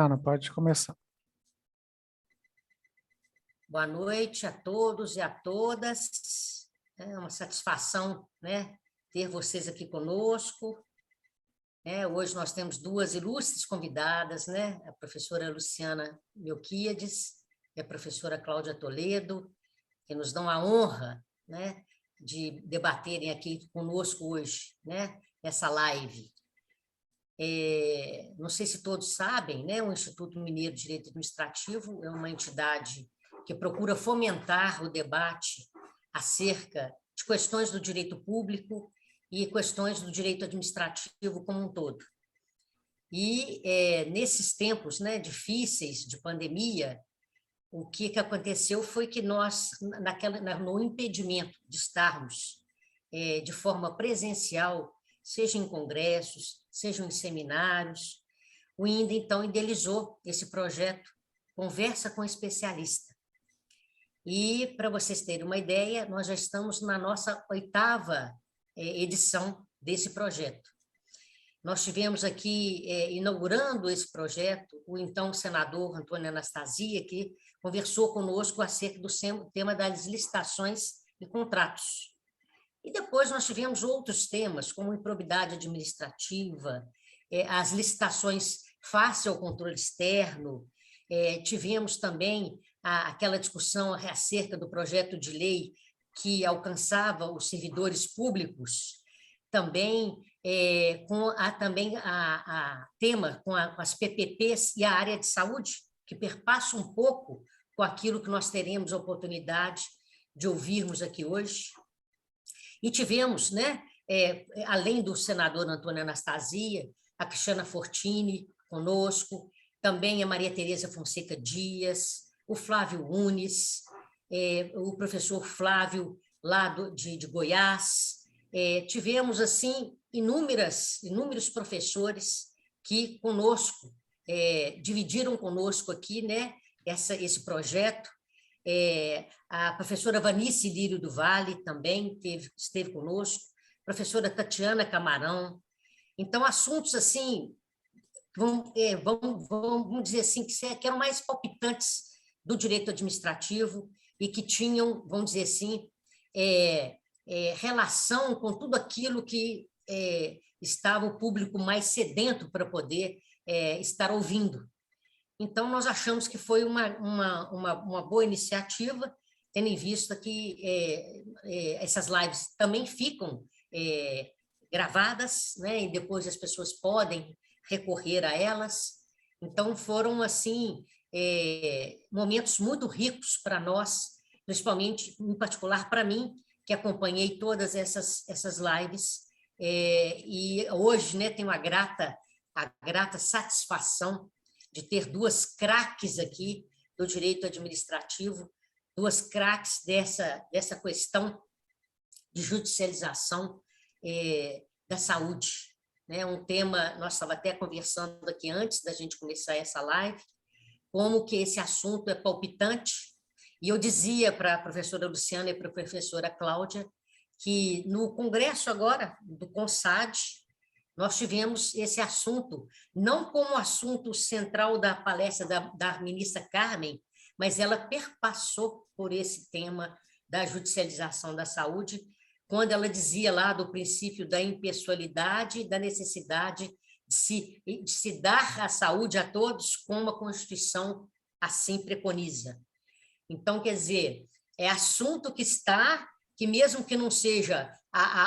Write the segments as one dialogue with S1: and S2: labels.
S1: Ana, pode começar.
S2: Boa noite a todos e a todas. É uma satisfação, né, ter vocês aqui conosco. Hoje nós temos duas ilustres convidadas, né, a professora Luciana Melquíades e a professora Cláudia Toledo, que nos dão a honra, né, de debaterem aqui conosco hoje, né, essa live. Não sei se todos sabem, né, o Instituto Mineiro de Direito Administrativo é uma entidade que procura fomentar o debate acerca de questões do direito público e questões do direito administrativo como um todo. E, nesses tempos, né, difíceis de pandemia, o que aconteceu foi que nós, no impedimento de estarmos de forma presencial, seja em congressos, seja em seminários, o INDE, então, idealizou esse projeto Conversa com Especialista. E, para vocês terem uma ideia, nós já estamos na nossa 8ª edição desse projeto. Nós tivemos aqui, inaugurando esse projeto, o então senador Antônio Anastasia, que conversou conosco acerca do tema das licitações e contratos. E depois nós tivemos outros temas, como improbidade administrativa, as licitações face ao controle externo, tivemos também aquela discussão acerca do projeto de lei que alcançava os servidores públicos, também com as PPPs e a área de saúde, que perpassa um pouco com aquilo que nós teremos a oportunidade de ouvirmos aqui hoje. E tivemos, né, além do senador Antônio Anastasia, a Cristiana Fortini conosco, também a Maria Tereza Fonseca Dias, o Flávio Unes, o professor Flávio, lá de Goiás. Tivemos, assim, inúmeros professores que conosco, dividiram conosco aqui, né, esse projeto. A professora Vanice Lírio do Vale também esteve conosco, a professora Tatiana Camarão. Então, assuntos assim, vamos dizer assim, que eram mais palpitantes do direito administrativo e que tinham, vamos dizer assim, relação com tudo aquilo que estava o público mais sedento para poder estar ouvindo. Então, nós achamos que foi uma boa iniciativa, tendo em vista que essas lives também ficam gravadas, né, e depois as pessoas podem recorrer a elas. Então, foram, assim, momentos muito ricos para nós, principalmente, em particular, para mim, que acompanhei todas essas lives, e hoje, né, tenho a grata satisfação de ter duas craques aqui do direito administrativo, duas craques dessa questão de judicialização da saúde. Né? Um tema, nós estávamos até conversando aqui antes da gente começar essa live, como que esse assunto é palpitante, e eu dizia para a professora Luciana e para a professora Cláudia que no congresso agora, do CONSAD, nós tivemos esse assunto, não como assunto central da palestra da ministra Carmen, mas ela perpassou por esse tema da judicialização da saúde, quando ela dizia lá do princípio da impessoalidade, da necessidade de se dar a saúde a todos, como a Constituição assim preconiza. Então, quer dizer, é assunto que mesmo que não seja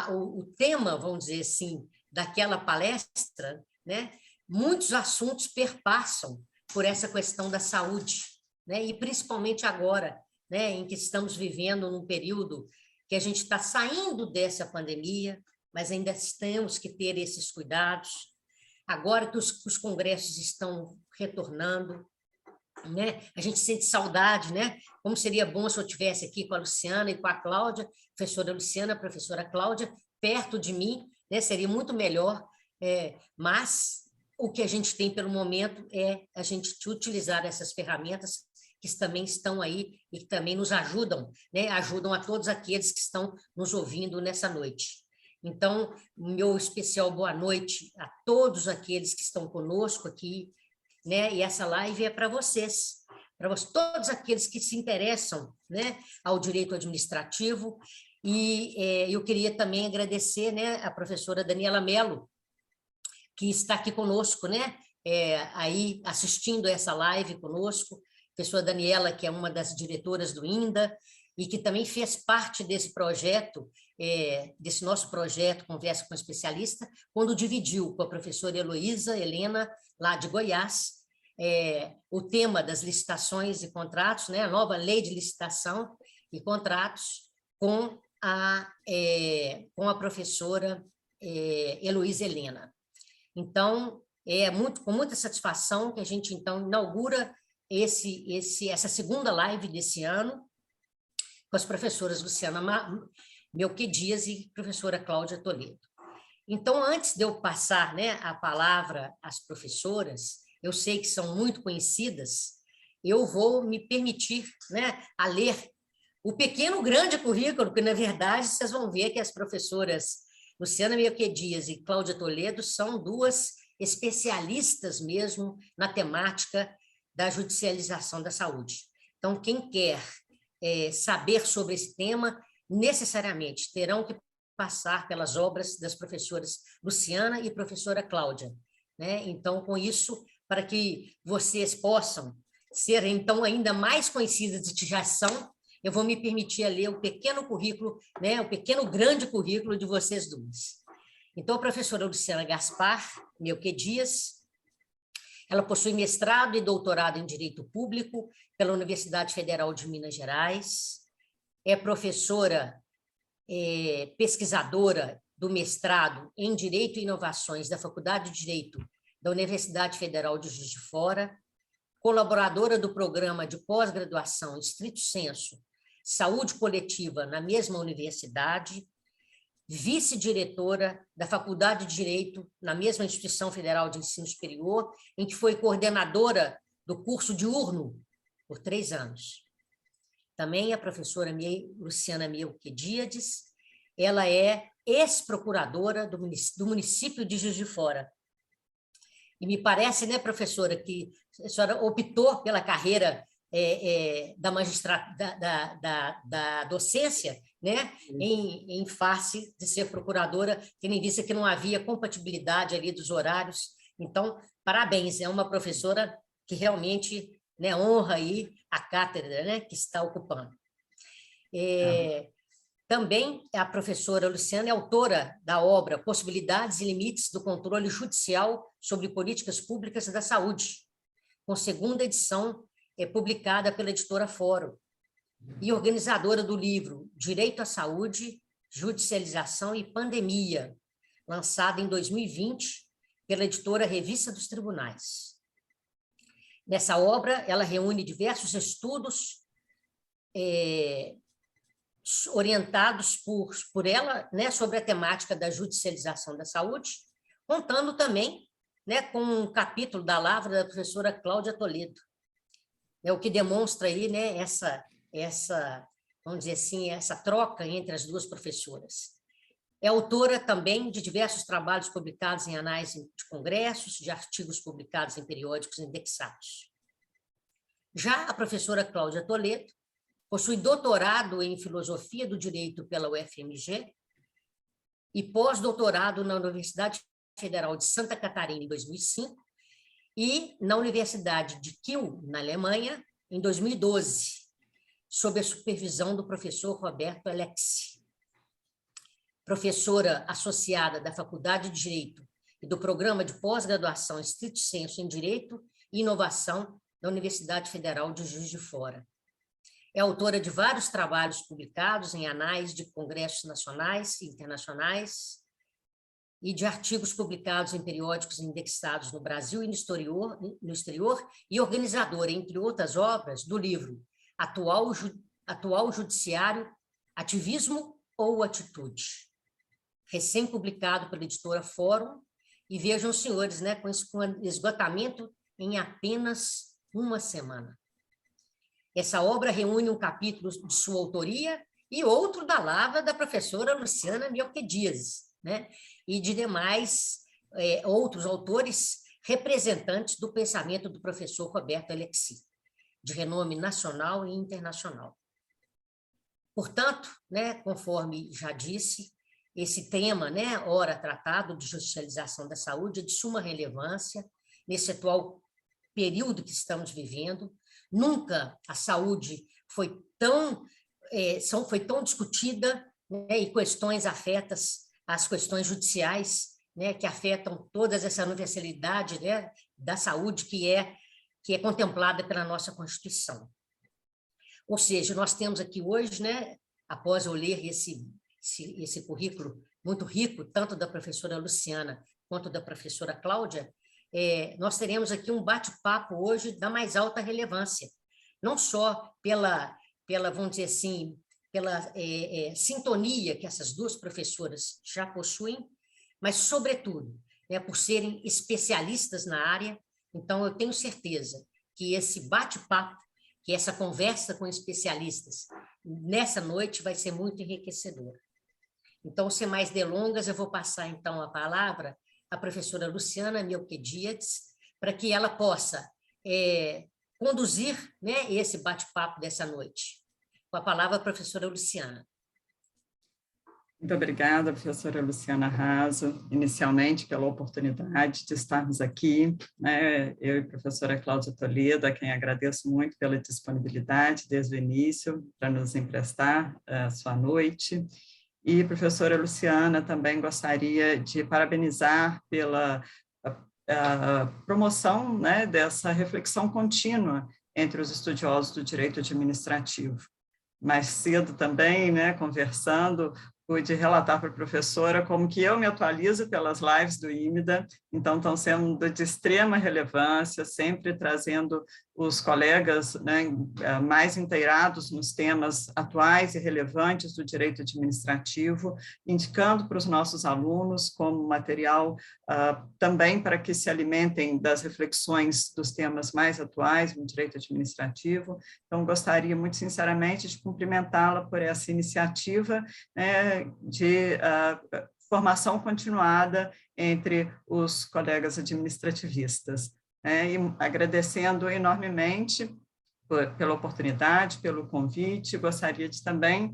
S2: o tema, vamos dizer assim, daquela palestra, né, muitos assuntos perpassam por essa questão da saúde, né, e principalmente agora, né, em que estamos vivendo num período que a gente está saindo dessa pandemia, mas ainda temos que ter esses cuidados. Agora que os congressos estão retornando, né, a gente sente saudade, né? Como seria bom se eu estivesse aqui com a Luciana e com a Cláudia, professora Luciana, professora Cláudia, perto de mim, né? Seria muito melhor, mas o que a gente tem pelo momento é a gente utilizar essas ferramentas que também estão aí e que também nos ajudam, né? Ajudam a todos aqueles que estão nos ouvindo nessa noite. Então, meu especial boa noite a todos aqueles que estão conosco aqui, né? E essa live é para vocês, todos aqueles que se interessam, né, ao direito administrativo. E eu queria também agradecer, né, a professora Daniela Mello, que está aqui conosco, né, aí assistindo essa live conosco, a professora Daniela, que é uma das diretoras do INDA, e que também fez parte desse projeto, desse nosso projeto Conversa com o Especialista, quando dividiu com a professora Heloísa Helena, lá de Goiás, o tema das licitações e contratos, né, a nova lei de licitação e contratos, com a professora Heloísa Helena. Então, com muita satisfação que a gente, então, inaugura essa segunda live desse ano, com as professoras Luciana Melque Dias e professora Cláudia Toledo. Então, antes de eu passar, né, a palavra às professoras, eu sei que são muito conhecidas, eu vou me permitir, né, a ler o pequeno grande currículo, porque, na verdade, vocês vão ver que as professoras Luciana Melque Dias e Cláudia Toledo são duas especialistas mesmo na temática da judicialização da saúde. Então, quem quer saber sobre esse tema, necessariamente terão que passar pelas obras das professoras Luciana e professora Cláudia, né? Então, com isso, para que vocês possam ser, então, ainda mais conhecidas do que já são, eu vou me permitir ler o pequeno currículo, né, o pequeno grande currículo de vocês duas. Então, a professora Luciana Gaspar Melque Dias, ela possui mestrado e doutorado em Direito Público pela Universidade Federal de Minas Gerais, é professora pesquisadora do mestrado em Direito e Inovações da Faculdade de Direito da Universidade Federal de Juiz de Fora, colaboradora do programa de pós-graduação estrito sensu Saúde Coletiva na mesma universidade, vice-diretora da Faculdade de Direito na mesma Instituição Federal de Ensino Superior, em que foi coordenadora do curso diurno por 3 anos. Também a professora Luciana Melque Dias, ela é ex-procuradora do município de Juiz de Fora. E me parece, né, professora, que a senhora optou pela carreira da docência, né, em face de ser procuradora, tendo em vista que não havia compatibilidade ali dos horários. Então, parabéns, é uma professora que realmente, né, honra aí a cátedra, né, que está ocupando. Também a professora Luciana é autora da obra Possibilidades e Limites do Controle Judicial sobre Políticas Públicas da Saúde, com 2ª edição publicada pela editora Fórum, e organizadora do livro Direito à Saúde, Judicialização e Pandemia, lançado em 2020 pela editora Revista dos Tribunais. Nessa obra, ela reúne diversos estudos orientados por ela, né, sobre a temática da judicialização da saúde, contando também, né, com um capítulo da lavra da professora Cláudia Toledo, o que demonstra aí, né, vamos dizer assim, essa troca entre as duas professoras. É autora também de diversos trabalhos publicados em anais de congressos, de artigos publicados em periódicos indexados. Já a professora Cláudia Toledo possui doutorado em Filosofia do Direito pela UFMG e pós-doutorado na Universidade Federal de Santa Catarina em 2005 e na Universidade de Kiel, na Alemanha, em 2012, sob a supervisão do professor Roberto Alexi. Professora associada da Faculdade de Direito e do Programa de Pós-Graduação Estrito Sensu em Direito e Inovação da Universidade Federal de Juiz de Fora. É autora de vários trabalhos publicados em anais de congressos nacionais e internacionais e de artigos publicados em periódicos indexados no Brasil e no exterior, e organizadora, entre outras obras, do livro Atual Judiciário, Ativismo ou Atitude, recém-publicado pela editora Fórum, e vejam os senhores, né, com esgotamento em apenas 1 semana. Essa obra reúne um capítulo de sua autoria e outro da lavra da professora Luciana Melque Dias, né? E de demais outros autores, representantes do pensamento do professor Roberto Alexis, de renome nacional e internacional. Portanto, né, conforme já disse, esse tema, né, ora tratado de judicialização da saúde, é de suma relevância nesse atual período que estamos vivendo. Nunca a saúde foi tão discutida, né, e questões afetas às questões judiciais, né, que afetam toda essa universalidade, né, da saúde que é contemplada pela nossa Constituição. Ou seja, nós temos aqui hoje, né, após eu ler esse currículo muito rico, tanto da professora Luciana quanto da professora Cláudia, nós teremos aqui um bate-papo hoje da mais alta relevância, não só pela vamos dizer assim, pela sintonia que essas duas professoras já possuem, mas, sobretudo, né, por serem especialistas na área. Então, eu tenho certeza que esse bate-papo, que essa conversa com especialistas nessa noite vai ser muito enriquecedora. Então, sem mais delongas, eu vou passar, então, a palavra à professora Luciana Melquiades, para que ela possa conduzir, né, esse bate-papo dessa noite. Com a palavra, a professora Luciana.
S1: Muito obrigada, professora Luciana Raso, inicialmente pela oportunidade de estarmos aqui, né, eu e a professora Cláudia Toledo, a quem agradeço muito pela disponibilidade desde o início para nos emprestar a sua noite. E, professora Luciana, também gostaria de parabenizar pela a promoção, né, dessa reflexão contínua entre os estudiosos do direito administrativo. Mais cedo também, né, conversando, pude relatar para a professora como que eu me atualizo pelas lives do IMDA, então estão sendo de extrema relevância, sempre trazendo os colegas, né, mais inteirados nos temas atuais e relevantes do direito administrativo, indicando para os nossos alunos como material também para que se alimentem das reflexões dos temas mais atuais no direito administrativo. Então, gostaria muito sinceramente de cumprimentá-la por essa iniciativa, né, de formação continuada entre os colegas administrativistas. E agradecendo enormemente pela oportunidade, pelo convite, gostaria de também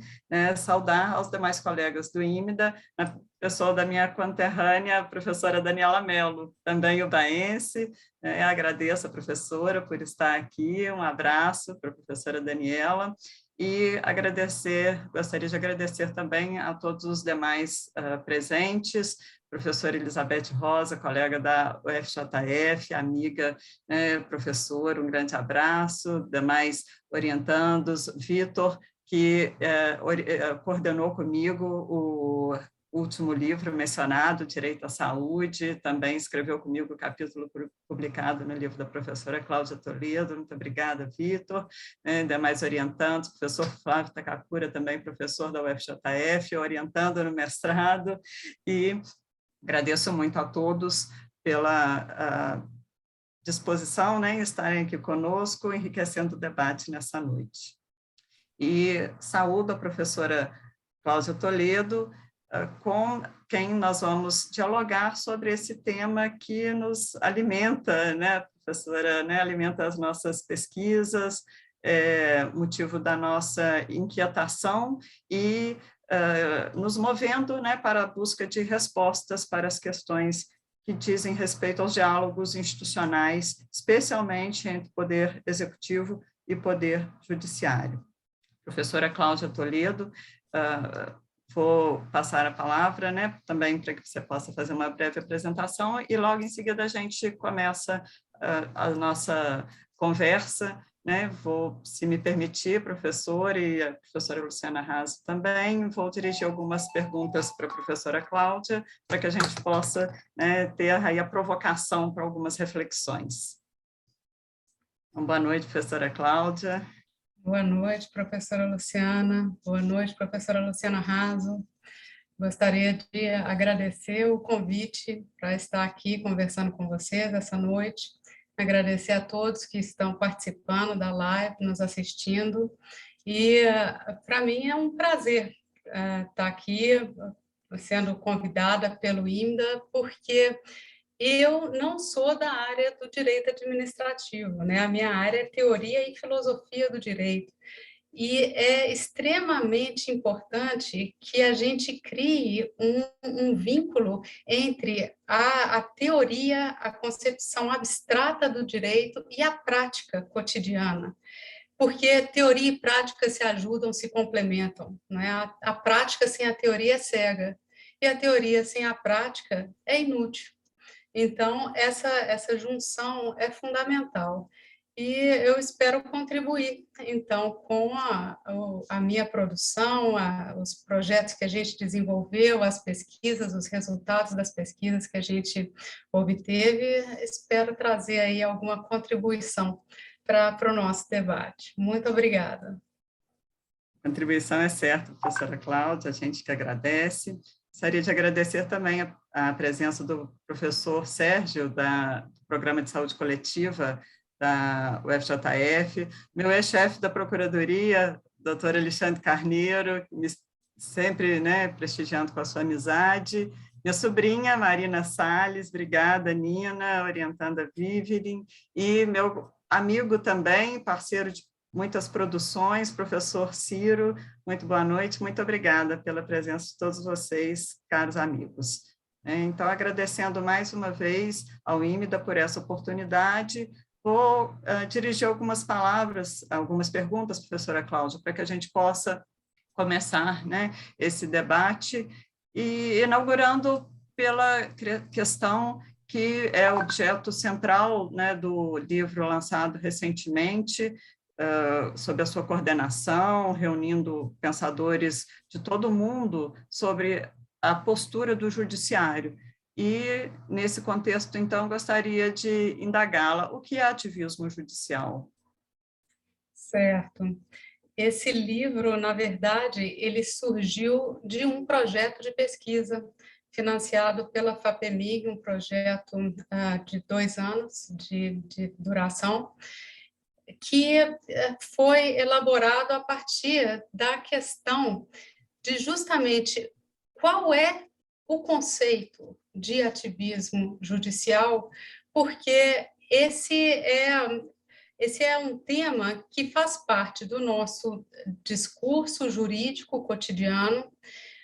S1: saudar aos demais colegas do IMDA, a pessoa da minha conterrânea, a professora Daniela Mello, também ubaense, agradeço a professora por estar aqui, um abraço para a professora Daniela, e gostaria de agradecer também a todos os demais presentes, professora Elizabeth Rosa, colega da UFJF, amiga, professora, um grande abraço, demais orientandos, Vitor, que coordenou comigo o último livro mencionado, Direito à Saúde, também escreveu comigo o capítulo publicado no livro da professora Cláudia Toledo. Muito obrigada, Vitor. Demais orientandos, professor Flávio Takakura, também professor da UFJF, orientando no mestrado, e agradeço muito a todos pela disposição, né, em estarem aqui conosco, enriquecendo o debate nessa noite. E saúdo a professora Cláudia Toledo, com quem nós vamos dialogar sobre esse tema que nos alimenta, né, professora, né, alimenta as nossas pesquisas, motivo da nossa inquietação e nos movendo, né, para a busca de respostas para as questões que dizem respeito aos diálogos institucionais, especialmente entre poder executivo e poder judiciário. Professora Cláudia Toledo, vou passar a palavra, né, também para que você possa fazer uma breve apresentação e logo em seguida a gente começa a nossa conversa, né, vou, se me permitir, professor, e a professora Luciana Raso também, vou dirigir algumas perguntas para a professora Cláudia, para que a gente possa, né, ter aí a provocação para algumas reflexões. Então, boa noite, professora Cláudia.
S3: Boa noite, professora Luciana. Boa noite, professora Luciana Raso. Gostaria de agradecer o convite para estar aqui conversando com vocês essa noite. Agradecer a todos que estão participando da live, nos assistindo. E, para mim, é um prazer estar aqui sendo convidada pelo IMDA, porque Eu não sou da área do direito administrativo, né? A minha área é teoria e filosofia do direito. E é extremamente importante que a gente crie um vínculo entre a teoria, a concepção abstrata do direito e a prática cotidiana, porque teoria e prática se ajudam, se complementam, né? A prática sem a teoria é cega, e a teoria sem a prática é inútil. Então, essa junção é fundamental. E eu espero contribuir, então, com a minha produção, os projetos que a gente desenvolveu, as pesquisas, os resultados das pesquisas que a gente obteve, espero trazer aí alguma contribuição para o nosso debate. Muito obrigada.
S1: A contribuição é certa, professora Cláudia, a gente que agradece. Gostaria de agradecer também a presença do professor Sérgio, do Programa de Saúde Coletiva da UFJF, meu ex-chefe da Procuradoria, doutor Alexandre Carneiro, sempre, né, prestigiando com a sua amizade, minha sobrinha, Marina Salles, obrigada, Nina, orientando a Vivian, e meu amigo também, parceiro de muitas produções, professor Ciro, muito boa noite, muito obrigada pela presença de todos vocês, caros amigos. Então, agradecendo mais uma vez ao IMEDA por essa oportunidade, vou dirigir algumas palavras, algumas perguntas, professora Cláudia, para que a gente possa começar, né, esse debate, e inaugurando pela questão que é objeto central, né, do livro lançado recentemente, sob a sua coordenação, reunindo pensadores de todo o mundo sobre a postura do judiciário. E, nesse contexto, então, gostaria de indagá-la, o que é ativismo judicial?
S3: Certo. Esse livro, na verdade, ele surgiu de um projeto de pesquisa financiado pela FAPEMIG, um projeto de 2 anos de duração, que foi elaborado a partir da questão de justamente qual é o conceito de ativismo judicial, porque esse é um tema que faz parte do nosso discurso jurídico cotidiano.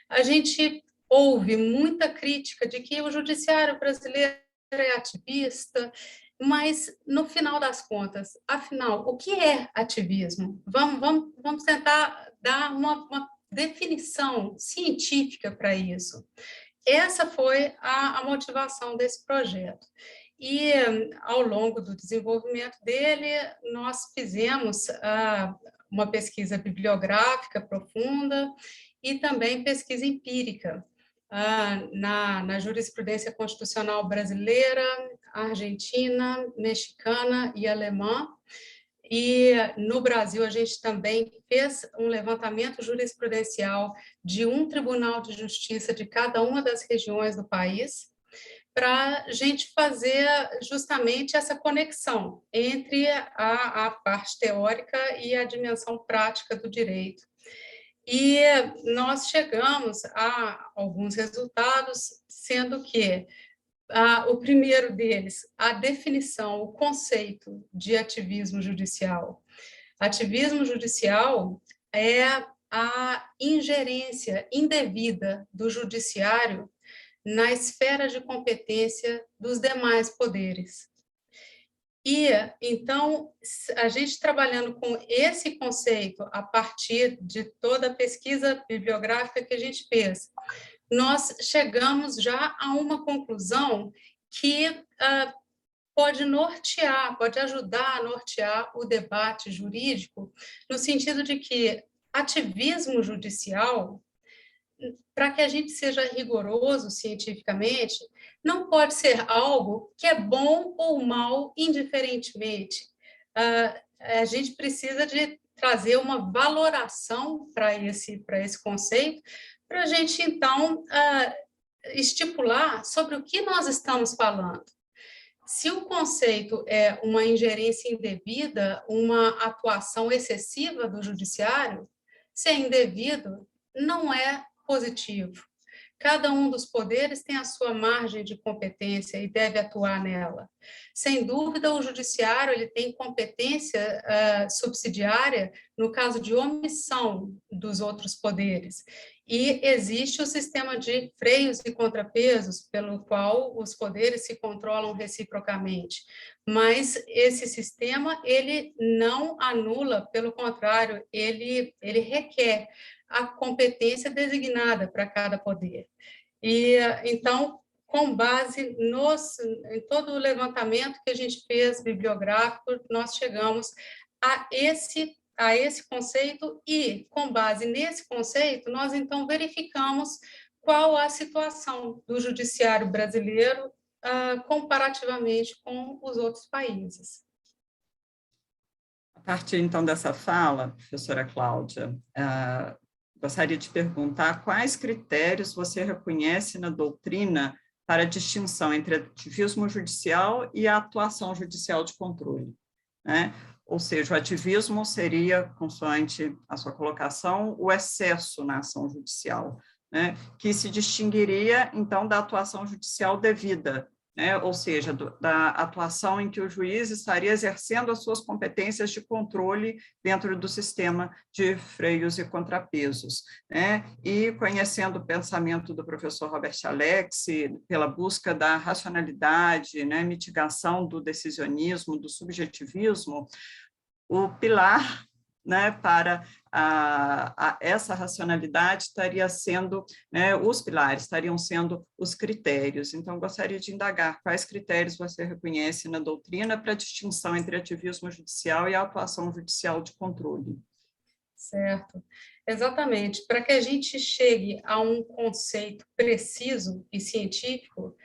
S3: A gente ouve muita crítica de que o judiciário brasileiro é ativista, mas, no final das contas, afinal, o que é ativismo? Vamos tentar dar uma definição científica para isso. Essa foi a motivação desse projeto. E, ao longo do desenvolvimento dele, nós fizemos uma pesquisa bibliográfica profunda e também pesquisa empírica na jurisprudência constitucional brasileira, argentina, mexicana e alemã. E no Brasil a gente também fez um levantamento jurisprudencial de um tribunal de justiça de cada uma das regiões do país, para a gente fazer justamente essa conexão entre a parte teórica e a dimensão prática do direito. E nós chegamos a alguns resultados, sendo que o primeiro deles, a definição, o conceito de ativismo judicial. Ativismo judicial é a ingerência indevida do judiciário na esfera de competência dos demais poderes. E, então, a gente trabalhando com esse conceito, a partir de toda a pesquisa bibliográfica que a gente fez, nós chegamos já a uma conclusão que pode ajudar a nortear o debate jurídico, no sentido de que ativismo judicial, para que a gente seja rigoroso cientificamente, não pode ser algo que é bom ou mal indiferentemente. A gente precisa de trazer uma valoração para esse conceito, para a gente, então, estipular sobre o que nós estamos falando. Se o conceito é uma ingerência indevida, uma atuação excessiva do judiciário, se é indevido, não é positivo. cada um dos poderes tem a sua margem de competência e deve atuar nela. Sem dúvida, o judiciário ele tem competência subsidiária no caso de omissão dos outros poderes. E existe o sistema de freios e contrapesos, pelo qual os poderes se controlam reciprocamente. Mas esse sistema, ele não anula, pelo contrário, ele requer a competência designada para cada poder. E, então, com base em todo o levantamento que a gente fez bibliográfico, nós chegamos a esse conceito e, com base nesse conceito, nós, então, verificamos qual a situação do judiciário brasileiro comparativamente com os outros países.
S1: A partir, então, dessa fala, professora Cláudia, gostaria de perguntar quais critérios você reconhece na doutrina para a distinção entre ativismo judicial e a atuação judicial de controle, né? Ou seja, o ativismo seria, consoante a sua colocação, o excesso na ação judicial, né? Que se distinguiria, então, da atuação judicial devida, né? Ou seja, da atuação em que o juiz estaria exercendo as suas competências de controle dentro do sistema de freios e contrapesos, né? E conhecendo o pensamento do professor Robert Alex, pela busca da racionalidade, né? Mitigação do decisionismo, do subjetivismo, o pilar, né, para essa racionalidade estaria sendo, né, os pilares estariam sendo os critérios. Então, gostaria de indagar quais critérios você reconhece na doutrina para a distinção entre ativismo judicial e a atuação judicial de controle.
S3: Certo, exatamente. Para que a gente chegue a um conceito preciso e científico,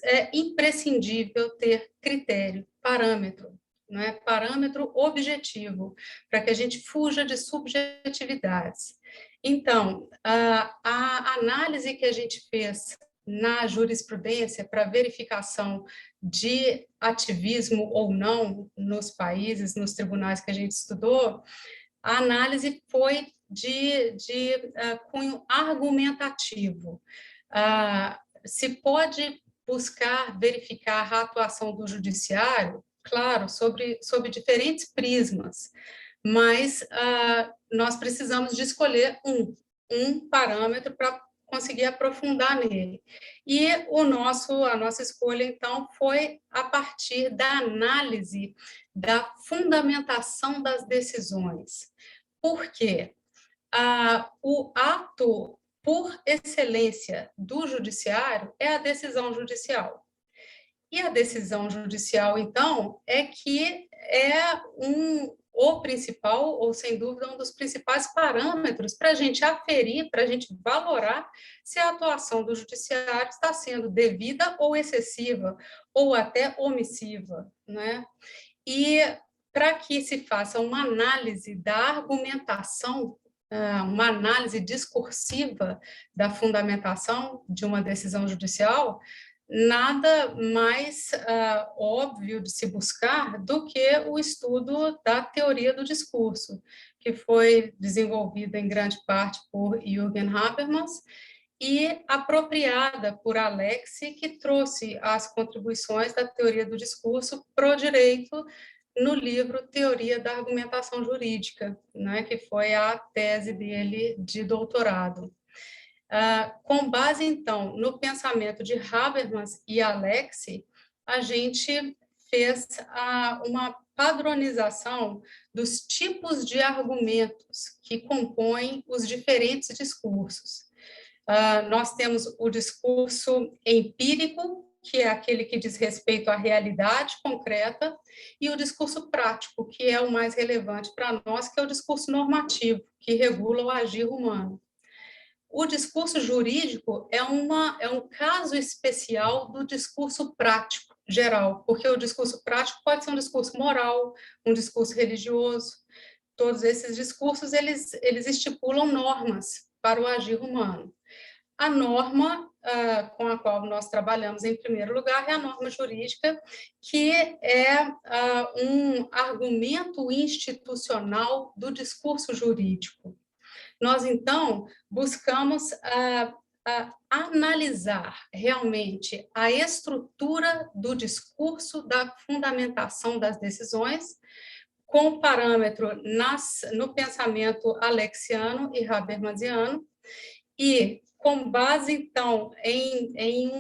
S3: é imprescindível ter critério, parâmetro, não é? Parâmetro objetivo, para que a gente fuja de subjetividades. Então, a análise que a gente fez na jurisprudência para verificação de ativismo ou não nos países, nos tribunais que a gente estudou, a análise foi de cunho argumentativo. Se pode buscar verificar a atuação do judiciário, claro, sob diferentes prismas, mas nós precisamos de escolher um parâmetro para conseguir aprofundar nele. E a nossa escolha, então, foi a partir da análise da fundamentação das decisões. Por quê? O ato por excelência do judiciário é a decisão judicial. E a decisão judicial, então, o principal, ou sem dúvida, um dos principais parâmetros para a gente aferir, para a gente valorar se a atuação do judiciário está sendo devida ou excessiva, ou até omissiva, né? E para que se faça uma análise da argumentação, uma análise discursiva da fundamentação de uma decisão judicial, nada mais óbvio de se buscar do que o estudo da teoria do discurso, que foi desenvolvida em grande parte por Jürgen Habermas e apropriada por Alex, que trouxe as contribuições da teoria do discurso para o direito no livro Teoria da Argumentação Jurídica, né, que foi a tese dele de doutorado. Com base, então, no pensamento de Habermas e Alex, a gente fez uma padronização dos tipos de argumentos que compõem os diferentes discursos. Nós temos o discurso empírico, que é aquele que diz respeito à realidade concreta, e o discurso prático, que é o mais relevante para nós, que é o discurso normativo, que regula o agir humano. O discurso jurídico é um caso especial do discurso prático geral, porque o discurso prático pode ser um discurso moral, um discurso religioso. Todos esses discursos, eles estipulam normas para o agir humano. A norma com a qual nós trabalhamos, em primeiro lugar, é a norma jurídica, que é um argumento institucional do discurso jurídico. Nós, então, buscamos analisar realmente a estrutura do discurso, da fundamentação das decisões, com parâmetro no pensamento alexiano e habermasiano, e com base, então, em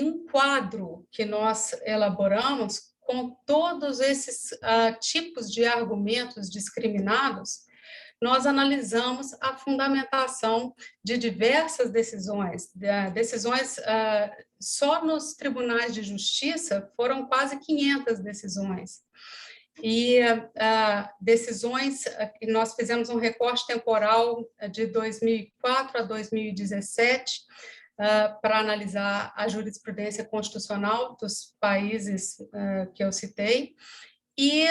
S3: um quadro que nós elaboramos com todos esses tipos de argumentos discriminados, nós analisamos a fundamentação de diversas decisões. Só nos tribunais de justiça foram quase 500 decisões. E decisões, nós fizemos um recorte temporal de 2004 a 2017, para analisar a jurisprudência constitucional dos países que eu citei, e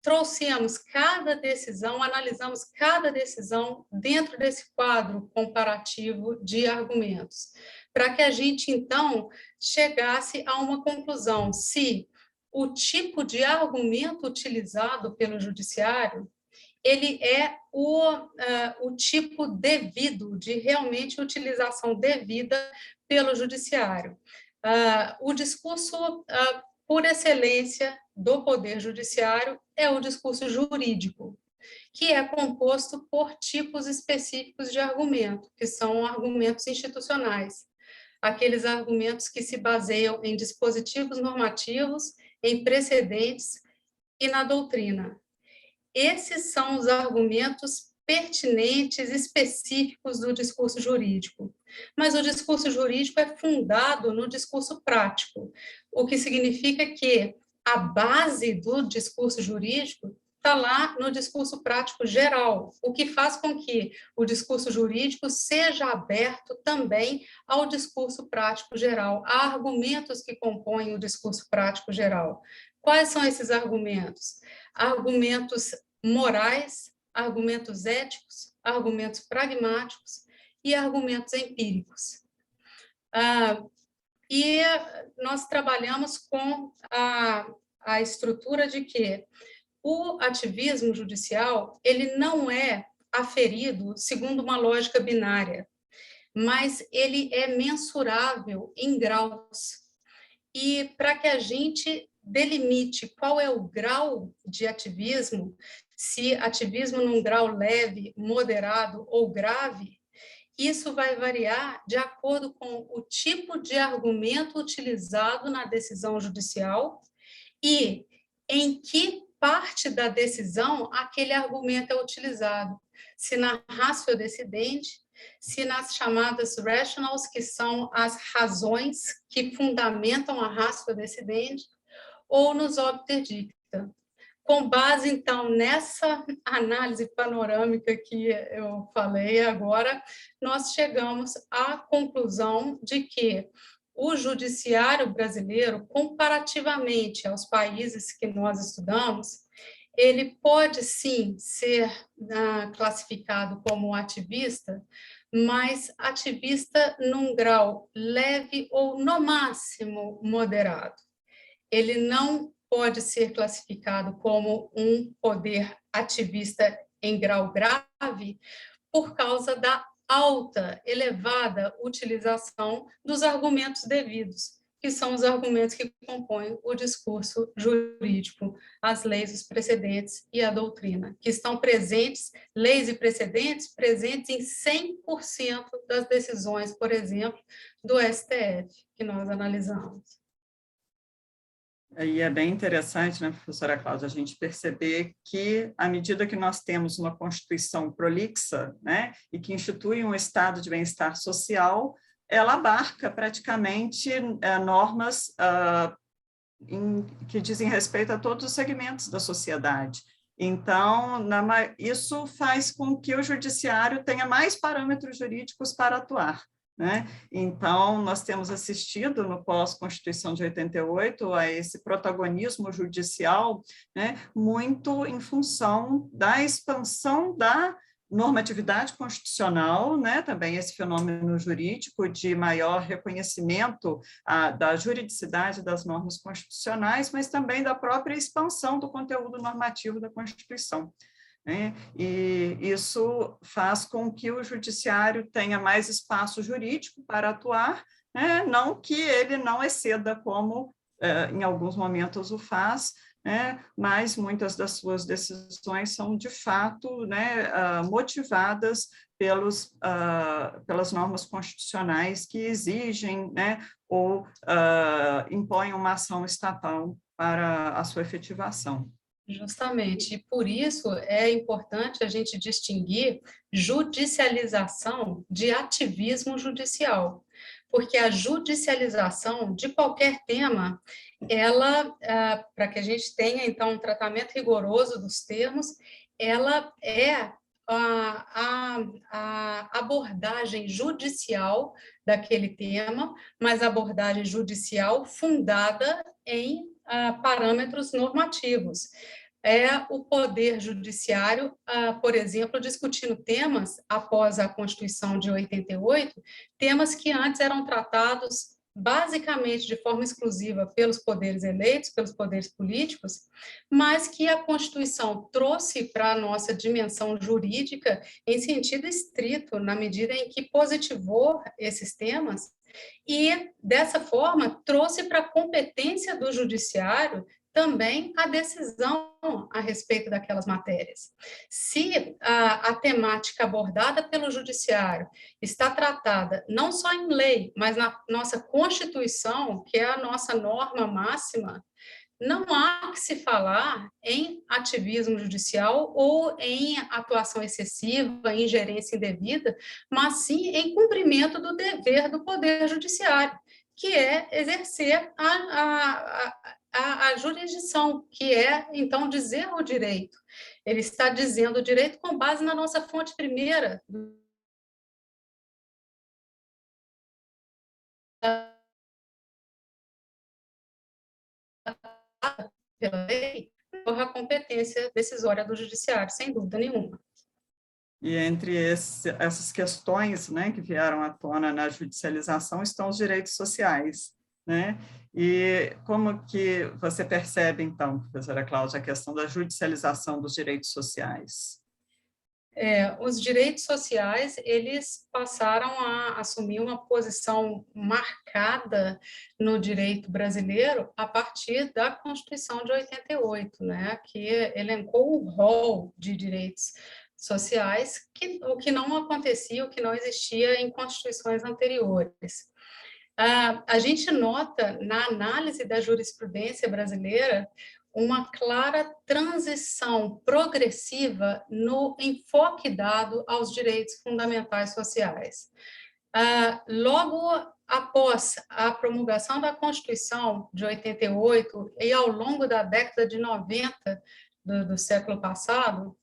S3: trouxemos cada decisão, analisamos cada decisão dentro desse quadro comparativo de argumentos, para que a gente, então, chegasse a uma conclusão, se o tipo de argumento utilizado pelo judiciário, ele é o tipo devido, de realmente utilização devida pelo judiciário. O discurso, por excelência, do Poder Judiciário é o discurso jurídico, que é composto por tipos específicos de argumento, que são argumentos institucionais, aqueles argumentos que se baseiam em dispositivos normativos, em precedentes e na doutrina. Esses são os argumentos pertinentes, específicos do discurso jurídico. Mas o discurso jurídico é fundado no discurso prático, o que significa que a base do discurso jurídico está lá no discurso prático geral, o que faz com que o discurso jurídico seja aberto também ao discurso prático geral, a argumentos que compõem o discurso prático geral. Quais são esses argumentos? Argumentos morais, argumentos éticos, argumentos pragmáticos e argumentos empíricos. E nós trabalhamos com a estrutura de que o ativismo judicial, ele não é aferido segundo uma lógica binária, mas ele é mensurável em graus. E para que a gente delimite qual é o grau de ativismo, se ativismo num grau leve, moderado ou grave, isso vai variar de acordo com o tipo de argumento utilizado na decisão judicial e em que parte da decisão aquele argumento é utilizado, se na ratio decidente, se nas chamadas rationals, que são as razões que fundamentam a ratio decidente, ou nos obter dicta. Com base, então, nessa análise panorâmica que eu falei agora, nós chegamos à conclusão de que o judiciário brasileiro, comparativamente aos países que nós estudamos, ele pode, sim, ser classificado como ativista, mas ativista num grau leve ou, no máximo, moderado. Ele não pode ser classificado como um poder ativista em grau grave por causa da alta, elevada utilização dos argumentos devidos, que são os argumentos que compõem o discurso jurídico, as leis, os precedentes e a doutrina, que estão presentes, leis e precedentes, presentes em 100% das decisões, por exemplo, do STF, que nós analisamos.
S1: E é bem interessante, né, professora Cláudia, a gente perceber que, à medida que nós temos uma Constituição prolixa, né, e que institui um estado de bem-estar social, ela abarca praticamente normas que dizem respeito a todos os segmentos da sociedade. Então, isso faz com que o judiciário tenha mais parâmetros jurídicos para atuar, né? Então, nós temos assistido no pós-Constituição de 88 a esse protagonismo judicial, né, muito em função da expansão da normatividade constitucional, né, também esse fenômeno jurídico de maior reconhecimento da juridicidade das normas constitucionais, mas também da própria expansão do conteúdo normativo da Constituição. né? E isso faz com que o judiciário tenha mais espaço jurídico para atuar, né? Não que ele não exceda como em alguns momentos o faz, né? Mas muitas das suas decisões são, de fato, né, motivadas pelas normas constitucionais que exigem, né, ou impõem uma ação estatal para a sua efetivação.
S3: Justamente, e por isso é importante a gente distinguir judicialização de ativismo judicial, porque a judicialização de qualquer tema, ela, para que a gente tenha, então, um tratamento rigoroso dos termos, ela é a abordagem judicial daquele tema, mas abordagem judicial fundada em parâmetros normativos. É o poder judiciário, por exemplo, discutindo temas após a Constituição de 88, temas que antes eram tratados basicamente de forma exclusiva pelos poderes eleitos, pelos poderes políticos, mas que a Constituição trouxe para a nossa dimensão jurídica em sentido estrito, na medida em que positivou esses temas e, dessa forma, trouxe para a competência do judiciário também a decisão a respeito daquelas matérias. Se a temática abordada pelo judiciário está tratada não só em lei, mas na nossa Constituição, que é a nossa norma máxima, não há que se falar em ativismo judicial ou em atuação excessiva, ingerência indevida, mas sim em cumprimento do dever do Poder Judiciário, que é exercer a jurisdição, que é, então, dizer o direito. Ele está dizendo o direito com base na nossa fonte primeira, pela lei, a competência decisória do judiciário, sem dúvida nenhuma.
S1: E entre essas questões, né, que vieram à tona na judicialização estão os direitos sociais, né? E como que você percebe, então, professora Cláudia, a questão da judicialização dos direitos sociais?
S3: Os direitos sociais, eles passaram a assumir uma posição marcada no direito brasileiro a partir da Constituição de 88, né, que elencou o rol de direitos sociais, o que não acontecia, o que não existia em constituições anteriores. A gente nota, na análise da jurisprudência brasileira, uma clara transição progressiva no enfoque dado aos direitos fundamentais sociais. Logo após a promulgação da Constituição de 88 e ao longo da década de 90 do século passado,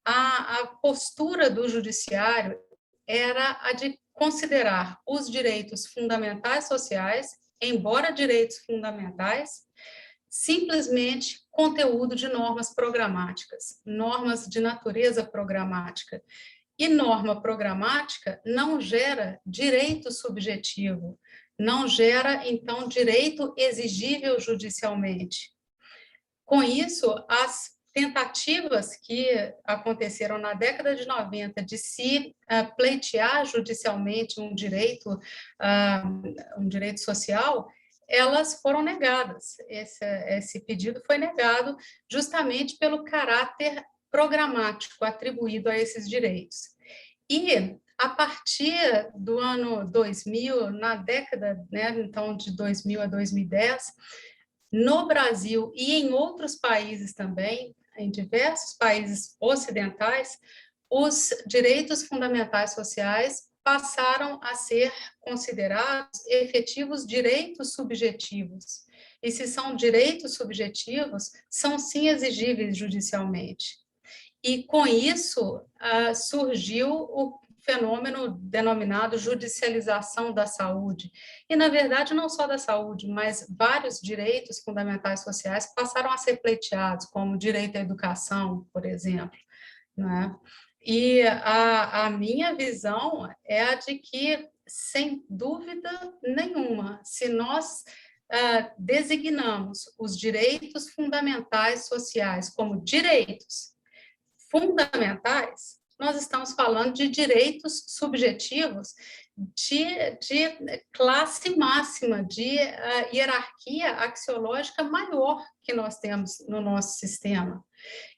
S3: a postura do judiciário era a de considerar os direitos fundamentais sociais, embora direitos fundamentais, simplesmente conteúdo de normas programáticas, normas de natureza programática. E norma programática não gera direito subjetivo, não gera, então, direito exigível judicialmente. Com isso, as tentativas que aconteceram na década de 90 de se pleitear judicialmente um direito social, elas foram negadas. Esse pedido foi negado justamente pelo caráter programático atribuído a esses direitos. E, a partir do ano 2000, na década, né, então, de 2000 a 2010, no Brasil e em outros países também, em diversos países ocidentais, os direitos fundamentais sociais passaram a ser considerados efetivos direitos subjetivos. E se são direitos subjetivos, são sim exigíveis judicialmente. E com isso surgiu o fenômeno denominado judicialização da saúde. E, na verdade, não só da saúde, mas vários direitos fundamentais sociais passaram a ser pleiteados, como o direito à educação, por exemplo, né? E a minha visão é a de que, sem dúvida nenhuma, se nós designamos os direitos fundamentais sociais como direitos, fundamentais, nós estamos falando de direitos subjetivos de classe máxima, de hierarquia axiológica maior que nós temos no nosso sistema.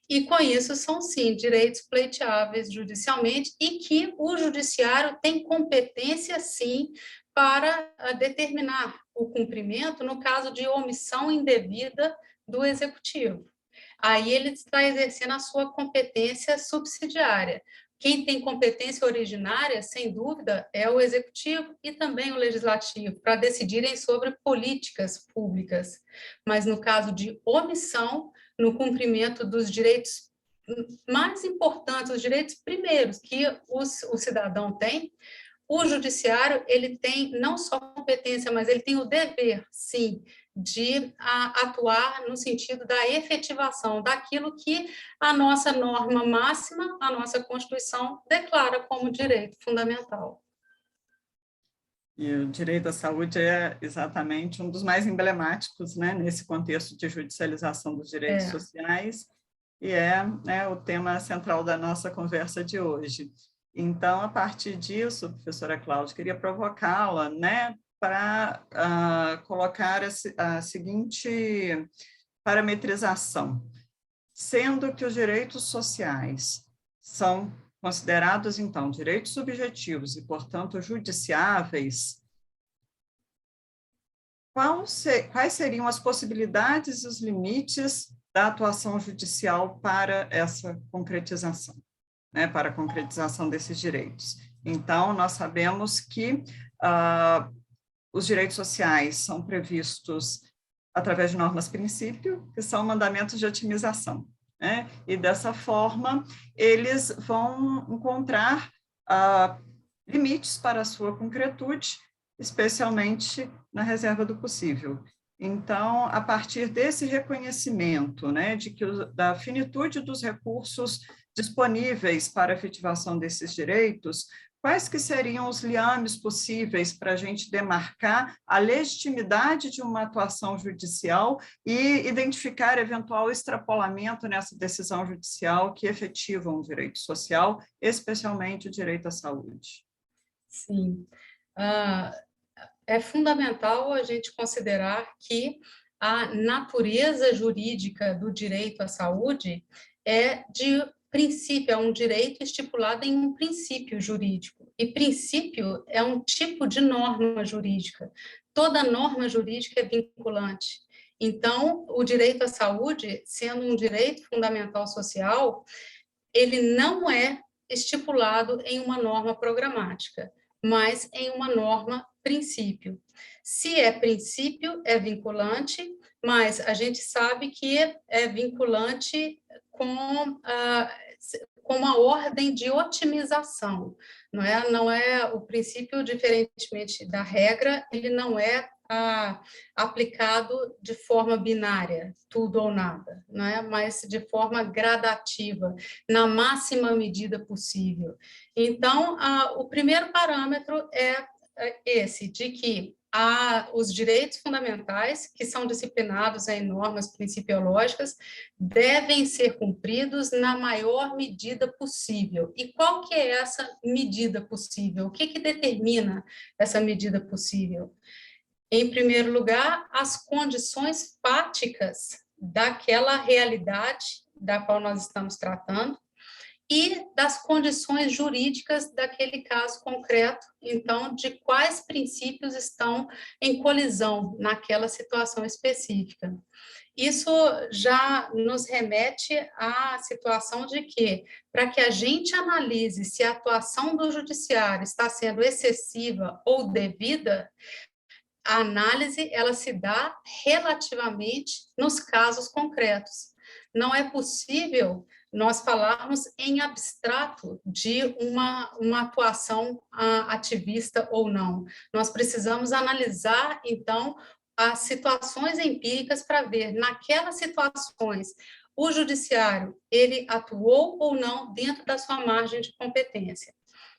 S3: E, com isso, são, sim, direitos pleiteáveis judicialmente e que o judiciário tem competência, sim, para determinar o cumprimento no caso de omissão indevida do executivo. Aí ele está exercendo a sua competência subsidiária. Quem tem competência originária, sem dúvida, é o executivo e também o legislativo, para decidirem sobre políticas públicas. Mas, no caso de omissão, no cumprimento dos direitos mais importantes, os direitos primeiros que o cidadão tem, o judiciário, ele tem não só competência, mas ele tem o dever, sim, de atuar no sentido da efetivação daquilo que a nossa norma máxima, a nossa Constituição, declara como direito fundamental.
S1: E o direito à saúde é exatamente um dos mais emblemáticos, né, nesse contexto de judicialização dos direitos sociais, e é o tema central da nossa conversa de hoje. Então, a partir disso, professora Cláudia, queria provocá-la, né, para colocar a seguinte parametrização. Sendo que os direitos sociais são considerados, então, direitos subjetivos e, portanto, judiciáveis, quais seriam as possibilidades e os limites da atuação judicial para essa concretização, né, para a concretização desses direitos? Então, nós sabemos que os direitos sociais são previstos através de normas-princípio, que são mandamentos de otimização, né? E, dessa forma, eles vão encontrar limites para a sua concretude, especialmente na reserva do possível. Então, a partir desse reconhecimento, né, da finitude dos recursos disponíveis para a efetivação desses direitos, quais que seriam os liames possíveis para a gente demarcar a legitimidade de uma atuação judicial e identificar eventual extrapolamento nessa decisão judicial que efetiva um direito social, especialmente o direito à saúde?
S3: Sim. É fundamental a gente considerar que a natureza jurídica do direito à saúde é de princípio, é um direito estipulado em um princípio jurídico. E princípio é um tipo de norma jurídica. Toda norma jurídica é vinculante. Então, o direito à saúde, sendo um direito fundamental social, ele não é estipulado em uma norma programática, mas em uma norma princípio. Se é princípio, é vinculante, mas a gente sabe que é vinculante com uma ordem de otimização, não é o princípio, diferentemente da regra, ele não é aplicado de forma binária, tudo ou nada, mas de forma gradativa, na máxima medida possível. Então, o primeiro parâmetro é esse, de que os direitos fundamentais, que são disciplinados em normas principiológicas, devem ser cumpridos na maior medida possível. E qual que é essa medida possível? O que determina essa medida possível? Em primeiro lugar, as condições fáticas daquela realidade da qual nós estamos tratando, e das condições jurídicas daquele caso concreto, então, de quais princípios estão em colisão naquela situação específica. Isso já nos remete à situação de que, para que a gente analise se a atuação do judiciário está sendo excessiva ou devida, a análise ela se dá relativamente nos casos concretos. Não é possível nós falarmos em abstrato de uma atuação ativista ou não. Nós precisamos analisar, então, as situações empíricas para ver, naquelas situações, o judiciário, ele atuou ou não dentro da sua margem de competência,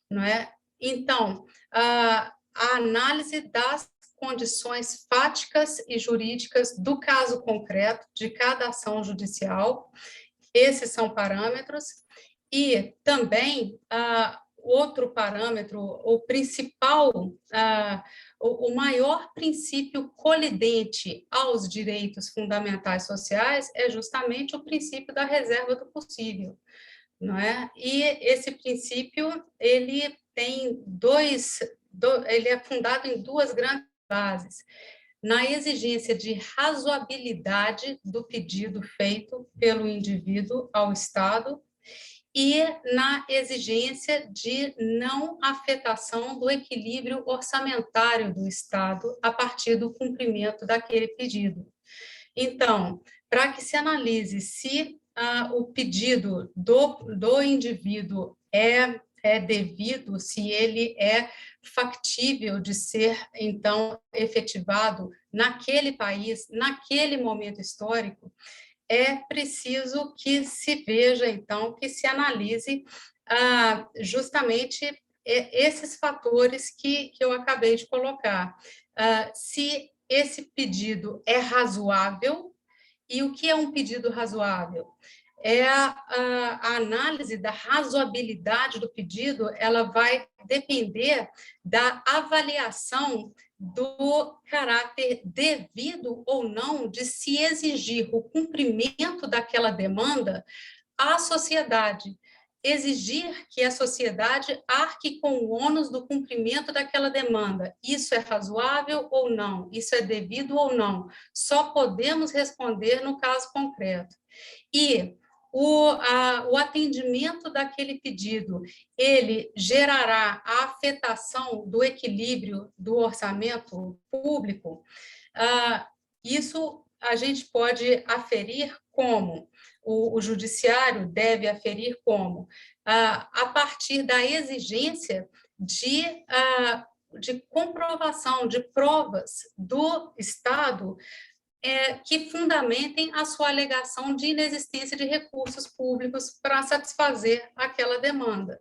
S3: não é? Então, a análise das condições fáticas e jurídicas do caso concreto de cada ação judicial, Esses são parâmetros. E também, outro parâmetro, o principal, o maior princípio colidente aos direitos fundamentais sociais é justamente o princípio da reserva do possível, não é? E esse princípio, ele tem ele é fundado em duas grandes bases: na exigência de razoabilidade do pedido feito pelo indivíduo ao Estado e na exigência de não afetação do equilíbrio orçamentário do Estado a partir do cumprimento daquele pedido. Então, para que se analise se o pedido do indivíduo é devido, se ele é factível de ser, então, efetivado naquele país, naquele momento histórico, é preciso que se veja, então, que se analise justamente esses fatores que eu acabei de colocar. Se esse pedido é razoável, e o que é um pedido razoável? É a análise da razoabilidade do pedido, ela vai depender da avaliação do caráter devido ou não de se exigir o cumprimento daquela demanda à sociedade, exigir que a sociedade arque com o ônus do cumprimento daquela demanda. Isso é razoável ou não? Isso é devido ou não? Só podemos responder no caso concreto. E o atendimento daquele pedido, ele gerará a afetação do equilíbrio do orçamento público? Isso a gente pode aferir como? O judiciário deve aferir como? A partir da exigência de comprovação, de provas do Estado que fundamentem a sua alegação de inexistência de recursos públicos para satisfazer aquela demanda.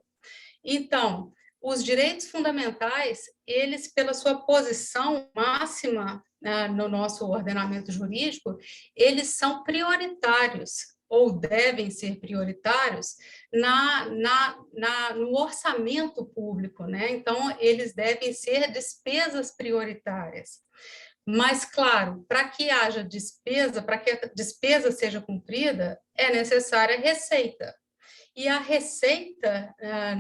S3: Então, os direitos fundamentais, eles, pela sua posição máxima no nosso ordenamento jurídico, eles são prioritários, ou devem ser prioritários, no orçamento público, né? Então, eles devem ser despesas prioritárias. Mas, claro, para que haja despesa, para que a despesa seja cumprida, é necessária receita. E a receita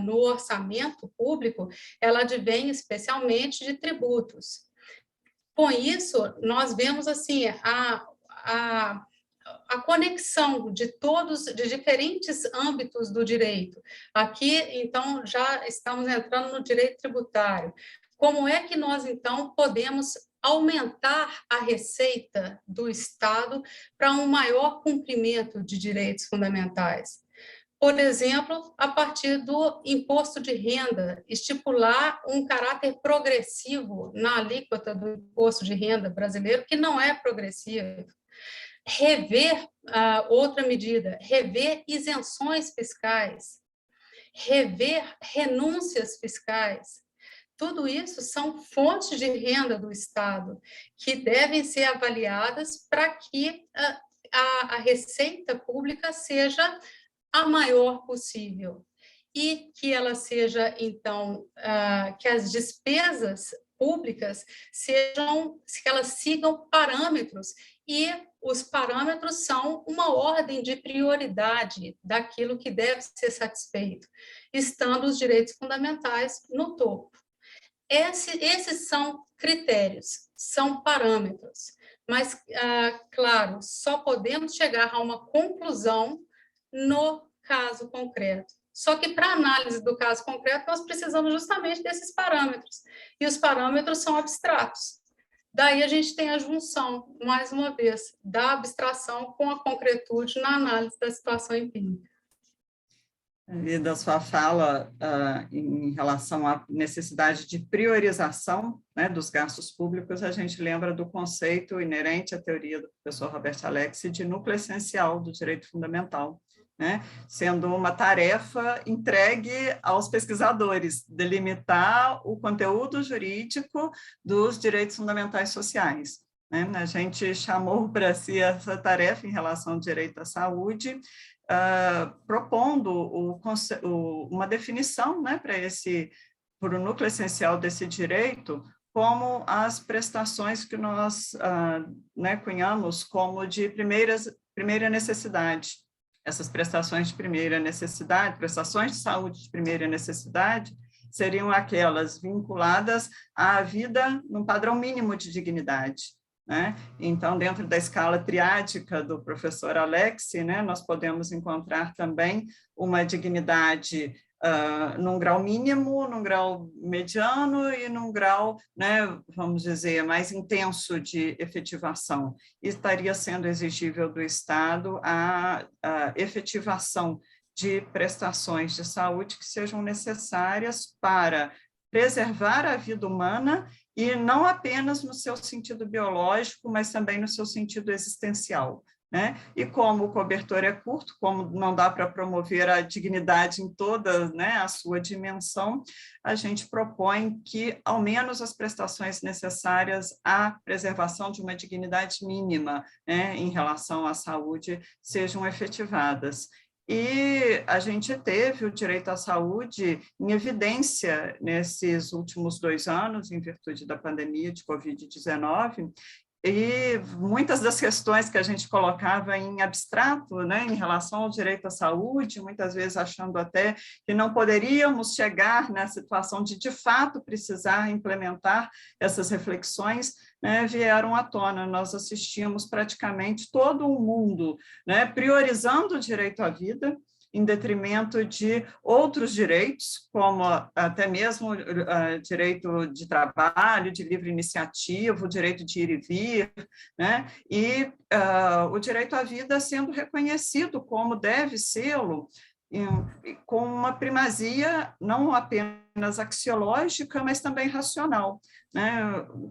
S3: no orçamento público, ela advém especialmente de tributos. Com isso, nós vemos assim a conexão de diferentes âmbitos do direito. Aqui, então, já estamos entrando no direito tributário. Como é que nós, então, podemos aumentar a receita do Estado para um maior cumprimento de direitos fundamentais? Por exemplo, a partir do imposto de renda, estipular um caráter progressivo na alíquota do imposto de renda brasileiro, que não é progressivo. Rever outra medida, rever isenções fiscais, rever renúncias fiscais. Tudo isso são fontes de renda do Estado que devem ser avaliadas para que a receita pública seja a maior possível e que ela seja, então, que as despesas públicas que elas sigam parâmetros, e os parâmetros são uma ordem de prioridade daquilo que deve ser satisfeito, estando os direitos fundamentais no topo. Esses são critérios, são parâmetros, mas, claro, só podemos chegar a uma conclusão no caso concreto. Só que, para análise do caso concreto, nós precisamos justamente desses parâmetros, e os parâmetros são abstratos. Daí a gente tem a junção, mais uma vez, da abstração com a concretude na análise da situação empírica.
S1: E da sua fala em relação à necessidade de priorização, né, dos gastos públicos, a gente lembra do conceito inerente à teoria do professor Robert Alex de núcleo essencial do direito fundamental, né, sendo uma tarefa entregue aos pesquisadores, delimitar o conteúdo jurídico dos direitos fundamentais sociais. Né? A gente chamou para si essa tarefa em relação ao direito à saúde, propondo uma definição, né, para o núcleo essencial desse direito, como as prestações que nós né, cunhamos como de primeira necessidade. Essas prestações de primeira necessidade, prestações de saúde de primeira necessidade, seriam aquelas vinculadas à vida num padrão mínimo de dignidade, né? Então, dentro da escala triádica do professor Alexi, né, nós podemos encontrar também uma dignidade num grau mínimo, num grau mediano e num grau, né, vamos dizer, mais intenso de efetivação. E estaria sendo exigível do Estado a efetivação de prestações de saúde que sejam necessárias para preservar a vida humana, e não apenas no seu sentido biológico, mas também no seu sentido existencial, né? E como o cobertor é curto, como não dá para promover a dignidade em toda, né, a sua dimensão, a gente propõe que, ao menos, as prestações necessárias à preservação de uma dignidade mínima, né, em relação à saúde sejam efetivadas. E a gente teve o direito à saúde em evidência nesses últimos 2 anos, em virtude da pandemia de Covid-19, e muitas das questões que a gente colocava em abstrato, né, em relação ao direito à saúde, muitas vezes achando até que não poderíamos chegar na situação de fato, precisar implementar essas reflexões, né, vieram à tona. Nós assistimos praticamente todo o mundo, né, priorizando o direito à vida, em detrimento de outros direitos, como até mesmo direito de trabalho, de livre iniciativa, o direito de ir e vir, né? E o direito à vida sendo reconhecido como deve sê-lo, com uma primazia não apenas axiológica, mas também racional, né?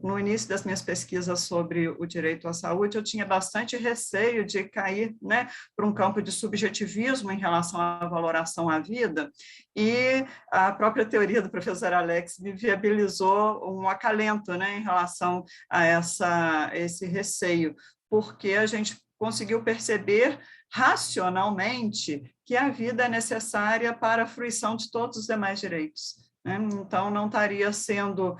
S1: No início das minhas pesquisas sobre o direito à saúde, eu tinha bastante receio de cair, né, para um campo de subjetivismo em relação à valoração à vida, e a própria teoria do professor Alex me viabilizou um acalento, né, em relação a esse receio, porque a gente conseguiu perceber racionalmente que a vida é necessária para a fruição de todos os demais direitos, né? Então, não estaria sendo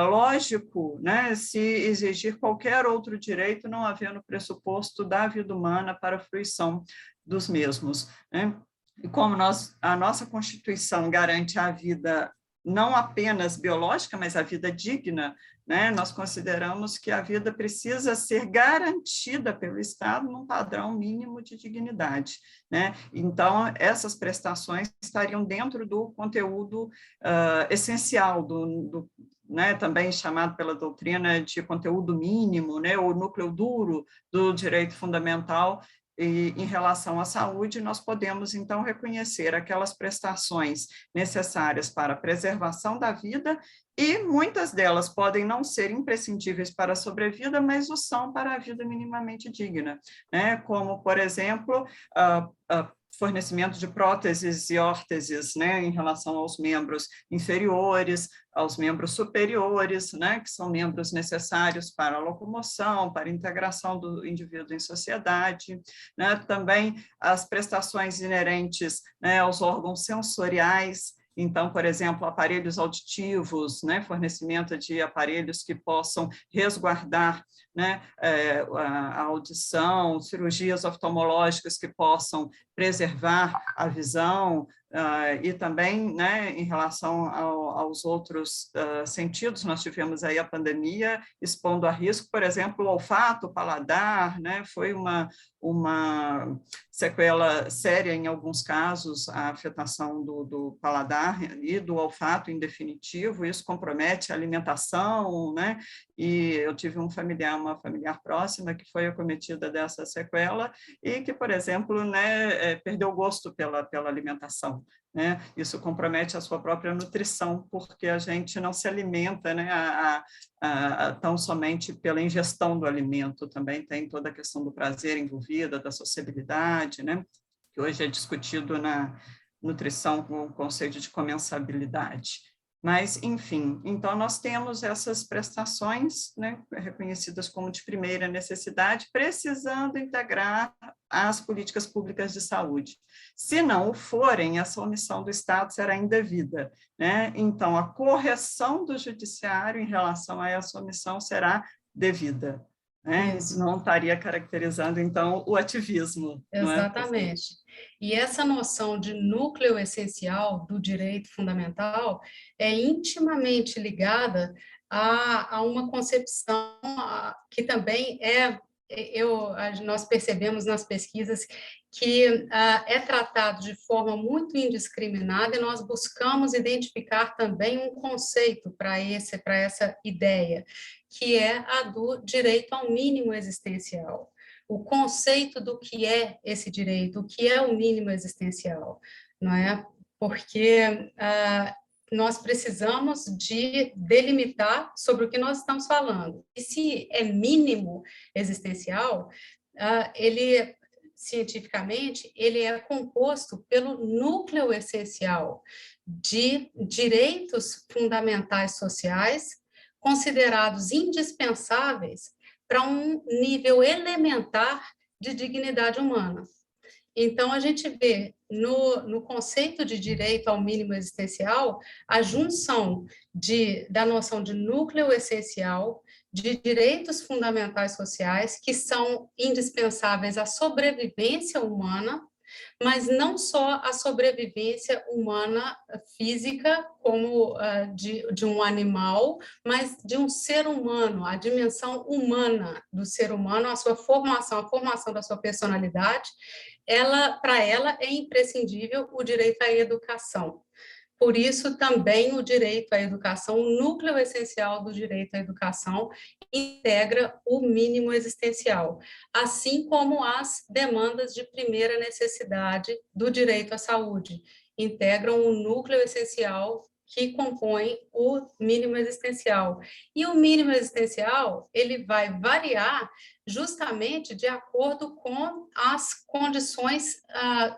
S1: lógico, né, se exigir qualquer outro direito, não havendo pressuposto da vida humana para a fruição dos mesmos, né? E como a nossa Constituição garante a vida não apenas biológica, mas a vida digna, né? Nós consideramos que a vida precisa ser garantida pelo Estado num padrão mínimo de dignidade, né? Então, essas prestações estariam dentro do conteúdo essencial, né, também chamado pela doutrina de conteúdo mínimo, né, ou núcleo duro do direito fundamental. E, em relação à saúde, nós podemos, então, reconhecer aquelas prestações necessárias para a preservação da vida, e muitas delas podem não ser imprescindíveis para a sobrevida, mas o são para a vida minimamente digna, né? Como, por exemplo, fornecimento de próteses e órteses, né, em relação aos membros inferiores, aos membros superiores, né, que são membros necessários para a locomoção, para a integração do indivíduo em sociedade, né, também as prestações inerentes, né, aos órgãos sensoriais. Então, por exemplo, aparelhos auditivos, né, fornecimento de aparelhos que possam resguardar, né, a audição, cirurgias oftalmológicas que possam preservar a visão, e também, né, em relação aos outros sentidos, nós tivemos aí a pandemia expondo a risco, por exemplo, o olfato, o paladar, né, foi uma sequela séria em alguns casos, a afetação do paladar e do olfato em definitivo, isso compromete a alimentação, né, e eu tive uma familiar próxima que foi acometida dessa sequela e que, por exemplo, né, perdeu o gosto pela alimentação, né? Isso compromete a sua própria nutrição, porque a gente não se alimenta, né, tão somente pela ingestão do alimento, também tem toda a questão do prazer envolvida, da sociabilidade, né, que hoje é discutido na nutrição com o conceito de comensabilidade. Mas, enfim, então nós temos essas prestações, né, reconhecidas como de primeira necessidade, precisando integrar as políticas públicas de saúde. Se não o forem, essa omissão do Estado será indevida, né? Então, a correção do judiciário em relação a essa omissão será devida, né? Não estaria caracterizando, então, o ativismo.
S3: Exatamente. E essa noção de núcleo essencial do direito fundamental é intimamente ligada a uma concepção que também nós percebemos nas pesquisas que é tratado de forma muito indiscriminada, e nós buscamos identificar também um conceito para essa ideia, que é a do direito ao mínimo existencial. O conceito do que é esse direito, o que é o mínimo existencial, não é? Porque nós precisamos de delimitar sobre o que nós estamos falando. E se é mínimo existencial, cientificamente, ele é composto pelo núcleo essencial de direitos fundamentais sociais considerados indispensáveis para um nível elementar de dignidade humana. Então, a gente vê no conceito de direito ao mínimo existencial a junção da noção de núcleo essencial, de direitos fundamentais sociais, que são indispensáveis à sobrevivência humana, mas não só a sobrevivência humana física, como de um animal, mas de um ser humano, a dimensão humana do ser humano, a sua formação, a formação da sua personalidade. Para ela é imprescindível o direito à educação. Por isso, também o direito à educação, o núcleo essencial do direito à educação, integra o mínimo existencial, assim como as demandas de primeira necessidade do direito à saúde, integram o núcleo essencial que compõe o mínimo existencial. E o mínimo existencial, ele vai variar justamente de acordo com as condições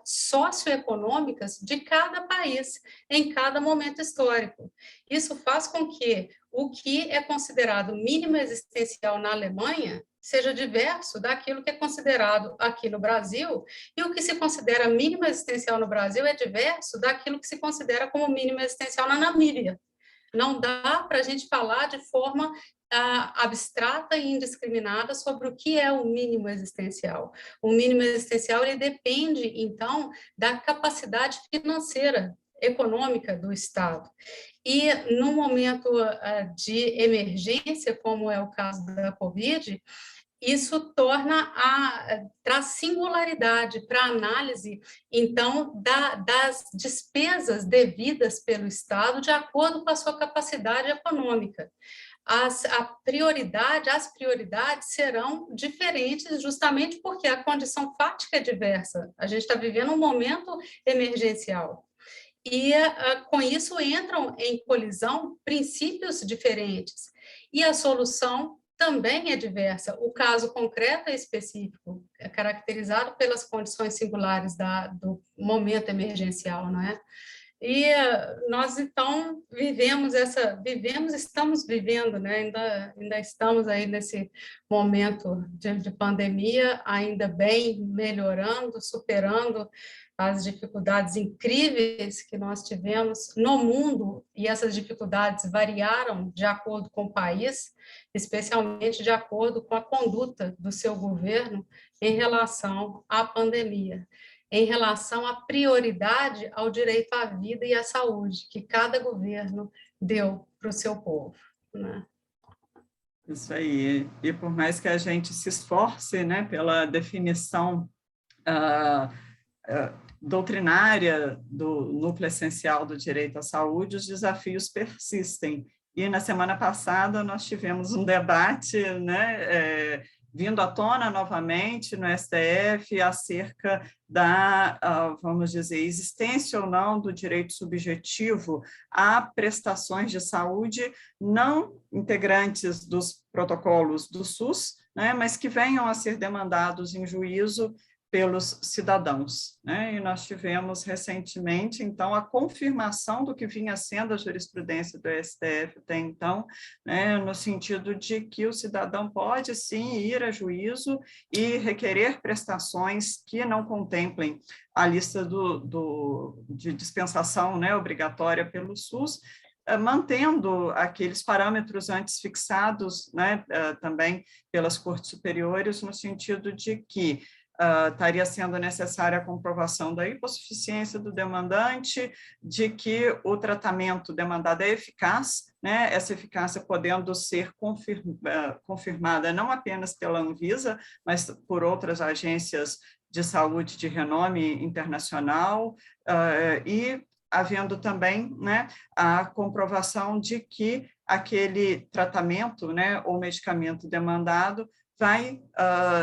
S3: socioeconômicas de cada país, em cada momento histórico. Isso faz com que o que é considerado mínimo existencial na Alemanha seja diverso daquilo que é considerado aqui no Brasil, e o que se considera mínimo existencial no Brasil é diverso daquilo que se considera como mínimo existencial na Namíbia. Não dá para a gente falar de forma abstrata e indiscriminada sobre o que é o mínimo existencial. O mínimo existencial ele depende, então, da capacidade financeira, econômica do Estado. E, no momento de emergência, como é o caso da Covid, isso traz singularidade para a análise, então, das despesas devidas pelo Estado de acordo com a sua capacidade econômica. As prioridades serão diferentes justamente porque a condição fática é diversa. A gente está vivendo um momento emergencial. E, com isso, entram em colisão princípios diferentes. E a solução também é diversa. O caso concreto é específico, é caracterizado pelas condições singulares do momento emergencial, não é? E nós, então, estamos vivendo, né? Ainda estamos aí nesse momento de pandemia, ainda bem melhorando, superando as dificuldades incríveis que nós tivemos no mundo, e essas dificuldades variaram de acordo com o país, especialmente de acordo com a conduta do seu governo em relação à pandemia, em relação à prioridade ao direito à vida e à saúde que cada governo deu para o seu povo, né?
S1: Isso aí. E por mais que a gente se esforce, né, pela definição doutrinária do núcleo essencial do direito à saúde, os desafios persistem. E na semana passada nós tivemos um debate, né, vindo à tona novamente no STF acerca da, vamos dizer, existência ou não do direito subjetivo a prestações de saúde não integrantes dos protocolos do SUS, né, mas que venham a ser demandados em juízo pelos cidadãos, né? E nós tivemos recentemente, então, a confirmação do que vinha sendo a jurisprudência do STF até então, né? No sentido de que o cidadão pode, sim, ir a juízo e requerer prestações que não contemplem a lista de dispensação, né, obrigatória pelo SUS, mantendo aqueles parâmetros antes fixados, né, também pelas cortes superiores, no sentido de que estaria sendo necessária a comprovação da hipossuficiência do demandante, de que o tratamento demandado é eficaz, né? Essa eficácia podendo ser confirmada não apenas pela Anvisa, mas por outras agências de saúde de renome internacional, e havendo também, né, a comprovação de que aquele tratamento, né, ou medicamento demandado vai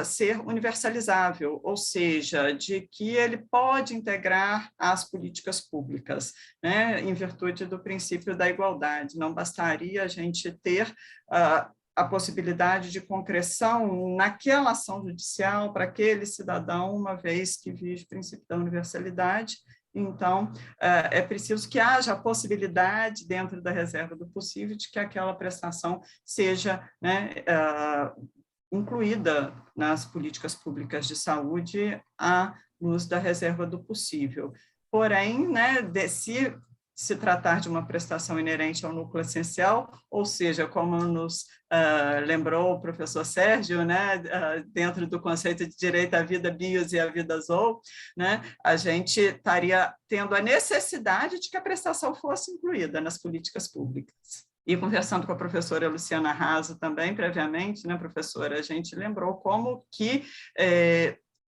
S1: ser universalizável, ou seja, de que ele pode integrar as políticas públicas, né, em virtude do princípio da igualdade. Não bastaria a gente ter a possibilidade de concreção naquela ação judicial para aquele cidadão, uma vez que vige o princípio da universalidade. Então, é preciso que haja a possibilidade, dentro da reserva do possível, de que aquela prestação seja, né, incluída nas políticas públicas de saúde à luz da reserva do possível. Porém, né, se tratar de uma prestação inerente ao núcleo essencial, ou seja, como nos lembrou o professor Sérgio, né, dentro do conceito de direito à vida bios e à vida zoo, né, a gente estaria tendo a necessidade de que a prestação fosse incluída nas políticas públicas. E conversando com a professora Luciana Raso também, previamente, né, professora, a gente lembrou como que,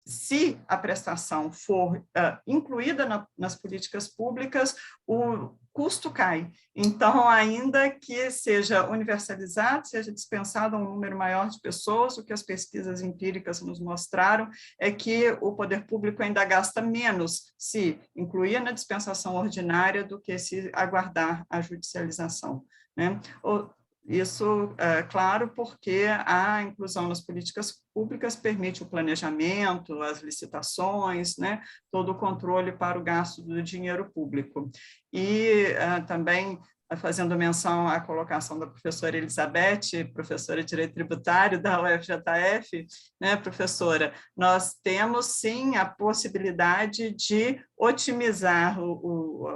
S1: se a prestação for incluída nas políticas públicas, o custo cai. Então, ainda que seja universalizado, seja dispensado a um número maior de pessoas, o que as pesquisas empíricas nos mostraram é que o poder público ainda gasta menos se incluir na dispensação ordinária do que se aguardar a judicialização, né? Isso, claro, porque a inclusão nas políticas públicas permite o planejamento, as licitações, né, todo o controle para o gasto do dinheiro público. E também, fazendo menção à colocação da professora Elizabeth, professora de Direito Tributário da UFJF, né, professora, nós temos, sim, a possibilidade de otimizar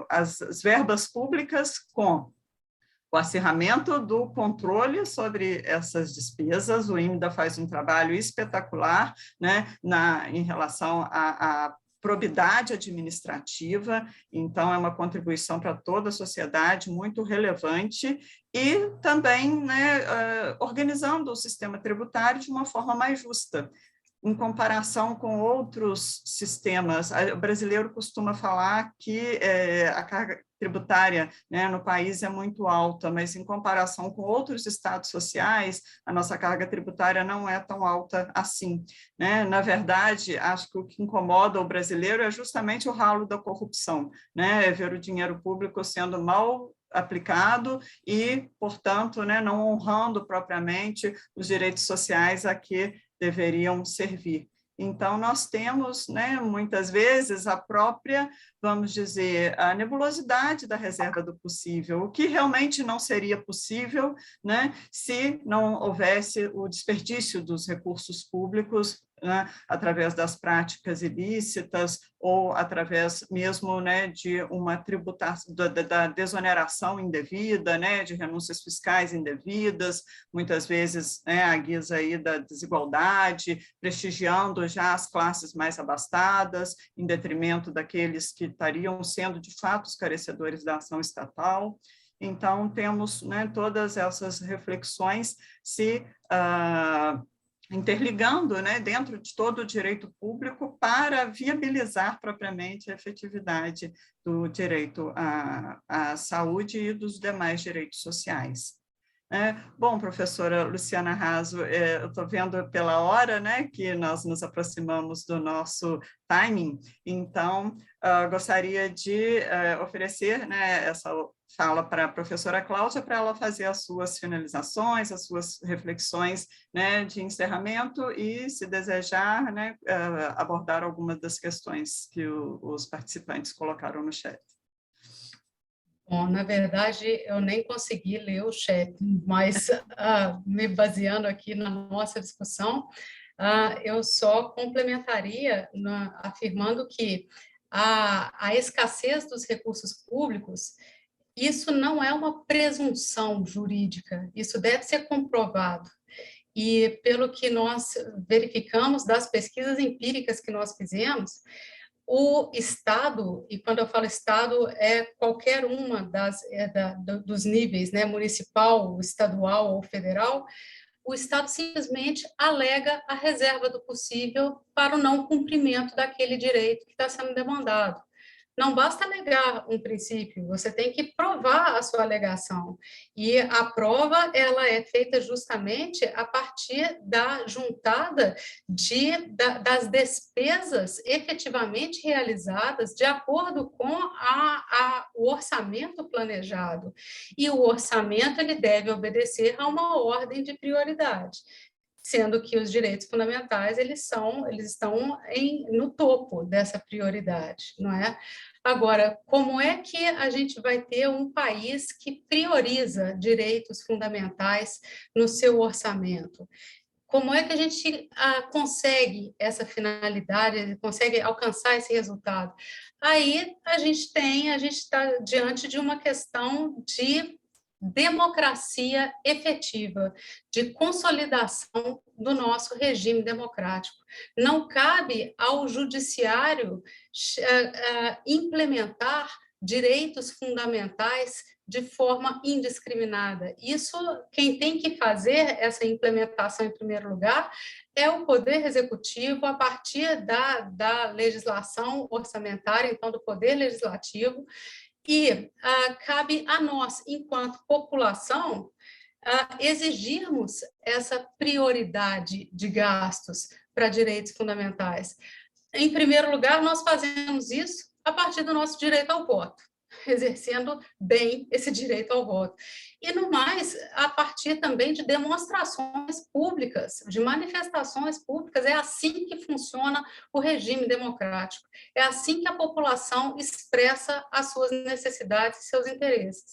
S1: as verbas públicas com o acirramento do controle sobre essas despesas. O INDA faz um trabalho espetacular, né, em relação à probidade administrativa, então é uma contribuição para toda a sociedade muito relevante, e também, né, organizando o sistema tributário de uma forma mais justa, em comparação com outros sistemas. O brasileiro costuma falar que a carga tributária, né, no país é muito alta, mas em comparação com outros estados sociais, a nossa carga tributária não é tão alta assim, né? Na verdade, acho que o que incomoda o brasileiro é justamente o ralo da corrupção, né? É ver o dinheiro público sendo mal aplicado e, portanto, né, não honrando propriamente os direitos sociais a que deveriam servir. Então, nós temos, né, muitas vezes, a própria, vamos dizer, a nebulosidade da reserva do possível, o que realmente não seria possível, né, se não houvesse o desperdício dos recursos públicos, né, através das práticas ilícitas ou através mesmo, né, de uma tributação, da desoneração indevida, né, de renúncias fiscais indevidas, muitas vezes, né, à guisa aí da desigualdade, prestigiando já as classes mais abastadas, em detrimento daqueles que estariam sendo, de fato, os carecedores da ação estatal. Então, temos, né, todas essas reflexões se interligando, né, dentro de todo o direito público para viabilizar propriamente a efetividade do direito à saúde e dos demais direitos sociais. Bom, professora Luciana Raso, eu estou vendo pela hora, né, que nós nos aproximamos do nosso timing, então gostaria de oferecer, né, essa fala para a professora Cláudia, para ela fazer as suas finalizações, as suas reflexões, né, de encerramento e, se desejar, né, abordar algumas das questões que os participantes colocaram no chat.
S3: Bom, na verdade, eu nem consegui ler o chat, mas me baseando aqui na nossa discussão, eu só complementaria afirmando que a escassez dos recursos públicos, isso não é uma presunção jurídica, isso deve ser comprovado. E pelo que nós verificamos das pesquisas empíricas que nós fizemos, o Estado, e quando eu falo Estado, é qualquer uma dos níveis, né, municipal, estadual ou federal, o Estado simplesmente alega a reserva do possível para o não cumprimento daquele direito que está sendo demandado. Não basta alegar um princípio, você tem que provar a sua alegação. E a prova, ela é feita justamente a partir da juntada das despesas efetivamente realizadas de acordo com o orçamento planejado. E o orçamento, ele deve obedecer a uma ordem de prioridade, sendo que os direitos fundamentais, eles estão no topo dessa prioridade, não é? Agora, como é que a gente vai ter um país que prioriza direitos fundamentais no seu orçamento? Como é que a gente consegue essa finalidade, consegue alcançar esse resultado? Aí a gente está diante de uma questão de democracia efetiva, de consolidação do nosso regime democrático. Não cabe ao judiciário implementar direitos fundamentais de forma indiscriminada. Isso, quem tem que fazer essa implementação em primeiro lugar é o Poder Executivo, a partir da legislação orçamentária, então do Poder Legislativo, e cabe a nós, enquanto população, exigirmos essa prioridade de gastos para direitos fundamentais. Em primeiro lugar, nós fazemos isso a partir do nosso direito ao voto, exercendo bem esse direito ao voto. E, no mais, a partir também de demonstrações públicas, de manifestações públicas. É assim que funciona o regime democrático. É assim que a população expressa as suas necessidades e seus interesses.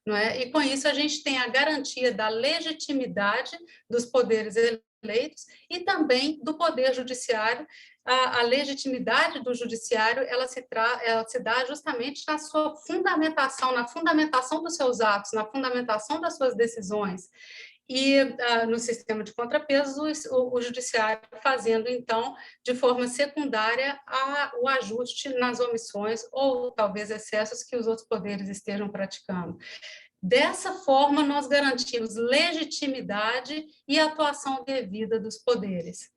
S3: Não é? E, com isso, a gente tem a garantia da legitimidade dos poderes eleitos e também do poder judiciário. A legitimidade do judiciário, ela se dá justamente na sua fundamentação, na fundamentação dos seus atos, na fundamentação das suas decisões. E no sistema de contrapesos, o judiciário fazendo, então, de forma secundária, o ajuste nas omissões ou talvez excessos que os outros poderes estejam praticando. Dessa forma, nós garantimos legitimidade e atuação devida dos poderes.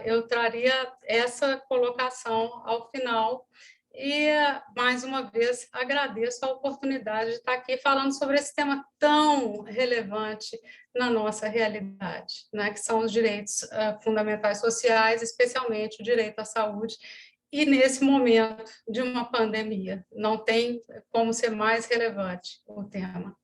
S3: Eu traria essa colocação ao final e, mais uma vez, agradeço a oportunidade de estar aqui falando sobre esse tema tão relevante na nossa realidade, né, que são os direitos fundamentais sociais, especialmente o direito à saúde, e nesse momento de uma pandemia. Não tem como ser mais relevante o tema.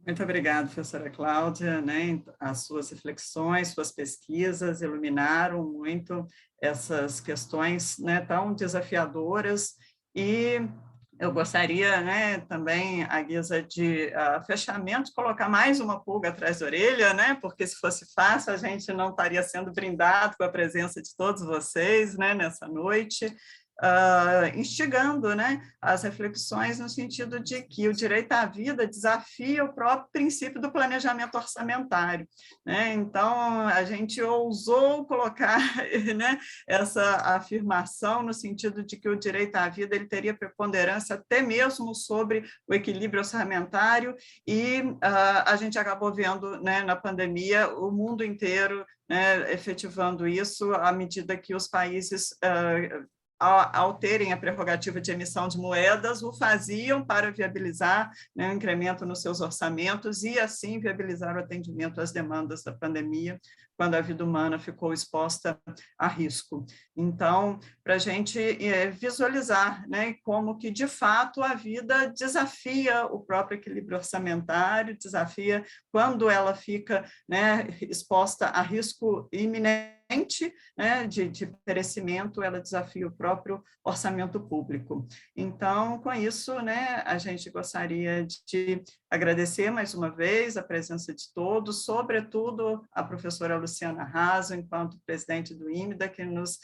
S1: Muito obrigada, professora Cláudia, né? As suas reflexões, suas pesquisas iluminaram muito essas questões, né, tão desafiadoras, e eu gostaria, né, também, à guisa de fechamento, colocar mais uma pulga atrás da orelha, né, porque se fosse fácil, a gente não estaria sendo brindado com a presença de todos vocês, né, nessa noite, instigando, né, as reflexões no sentido de que o direito à vida desafia o próprio princípio do planejamento orçamentário, né? Então, a gente ousou colocar, né, essa afirmação no sentido de que o direito à vida ele teria preponderância até mesmo sobre o equilíbrio orçamentário, e a gente acabou vendo, né, na pandemia, o mundo inteiro, né, efetivando isso à medida que os países ao terem a prerrogativa de emissão de moedas, o faziam para viabilizar, né, um incremento nos seus orçamentos e, assim, viabilizar o atendimento às demandas da pandemia, quando a vida humana ficou exposta a risco. Então, para a gente visualizar, né, como que, de fato, a vida desafia o próprio equilíbrio orçamentário, desafia quando ela fica, né, exposta a risco iminente, né, de perecimento, ela desafia o próprio orçamento público. Então, com isso, né, a gente gostaria de agradecer mais uma vez a presença de todos, sobretudo a professora Luciana Raso, enquanto presidente do IMDA, que nos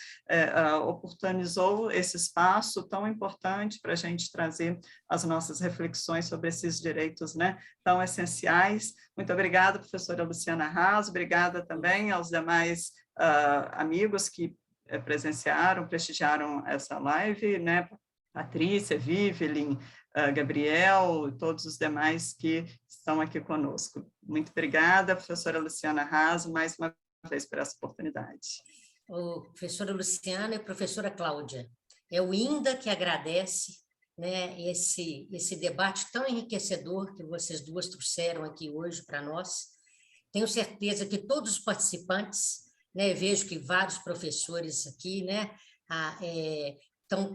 S1: oportunizou esse espaço tão importante para a gente trazer as nossas reflexões sobre esses direitos, né, tão essenciais. Muito obrigada, professora Luciana Raso, obrigada também aos demais amigos que presenciaram, prestigiaram essa live, né? Patrícia, Vivelin, Gabriel, todos os demais que estão aqui conosco. Muito obrigada, professora Luciana Raso, mais uma vez por essa oportunidade.
S2: Professora Luciana e professora Cláudia, é o INDA que agradece, né, esse debate tão enriquecedor que vocês duas trouxeram aqui hoje para nós. Tenho certeza que todos os participantes, né, vejo que vários professores aqui, né,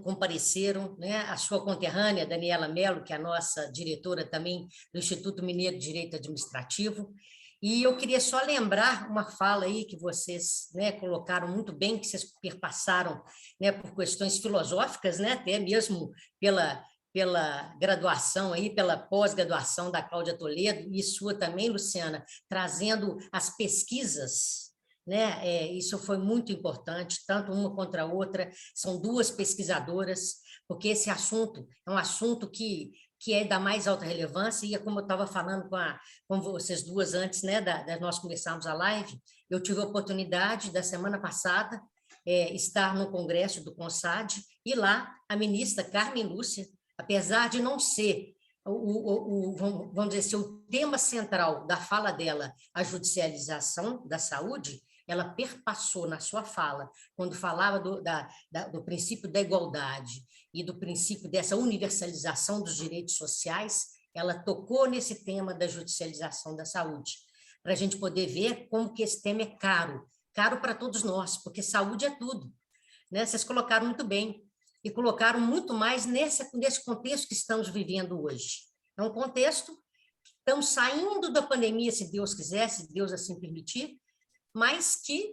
S2: compareceram, né, a sua conterrânea, Daniela Mello, que é a nossa diretora também do Instituto Mineiro de Direito Administrativo, e eu queria só lembrar uma fala aí que vocês, né, colocaram muito bem, que vocês perpassaram, né, por questões filosóficas, né, até mesmo pela graduação aí, pela pós-graduação da Cláudia Toledo, e sua também, Luciana, trazendo as pesquisas, né? Isso foi muito importante, tanto uma contra a outra, são duas pesquisadoras, porque esse assunto é um assunto que é da mais alta relevância, e como eu estava falando com vocês duas antes, né, da nós começarmos a live, eu tive a oportunidade, da semana passada, estar no congresso do CONSAD, e lá a ministra Carmen Lúcia, apesar de não ser, vamos dizer assim, o tema central da fala dela, a judicialização da saúde, ela perpassou na sua fala, quando falava do princípio da igualdade e do princípio dessa universalização dos direitos sociais, ela tocou nesse tema da judicialização da saúde, para a gente poder ver como que esse tema é caro para todos nós, porque saúde é tudo, né? Vocês colocaram muito bem, e colocaram muito mais nesse contexto que estamos vivendo hoje. É um contexto, estamos saindo da pandemia, se Deus quiser, se Deus assim permitir, mas que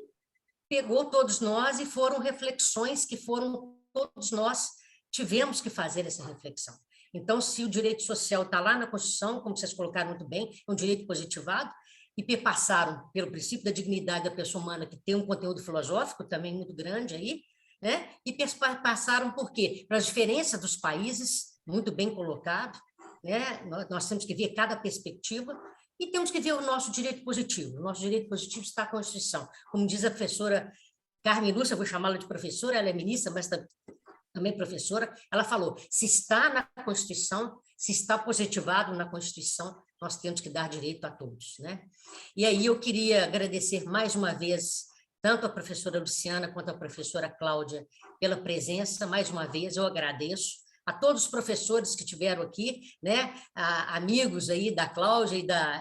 S2: pegou todos nós e foram reflexões que todos nós tivemos que fazer essa reflexão. Então, se o direito social está lá na Constituição, como vocês colocaram muito bem, é um direito positivado, e perpassaram pelo princípio da dignidade da pessoa humana, que tem um conteúdo filosófico também muito grande aí, né? E passaram por quê? Para as diferenças dos países, muito bem colocado, né? Nós temos que ver cada perspectiva e temos que ver o nosso direito positivo. O nosso direito positivo está na Constituição. Como diz a professora Carmen Lúcia, vou chamá-la de professora, ela é ministra, mas também professora, ela falou, se está na Constituição, se está positivado na Constituição, nós temos que dar direito a todos, né? E aí eu queria agradecer mais uma vez tanto a professora Luciana quanto a professora Cláudia pela presença, mais uma vez eu agradeço a todos os professores que tiveram aqui, né, amigos aí da Cláudia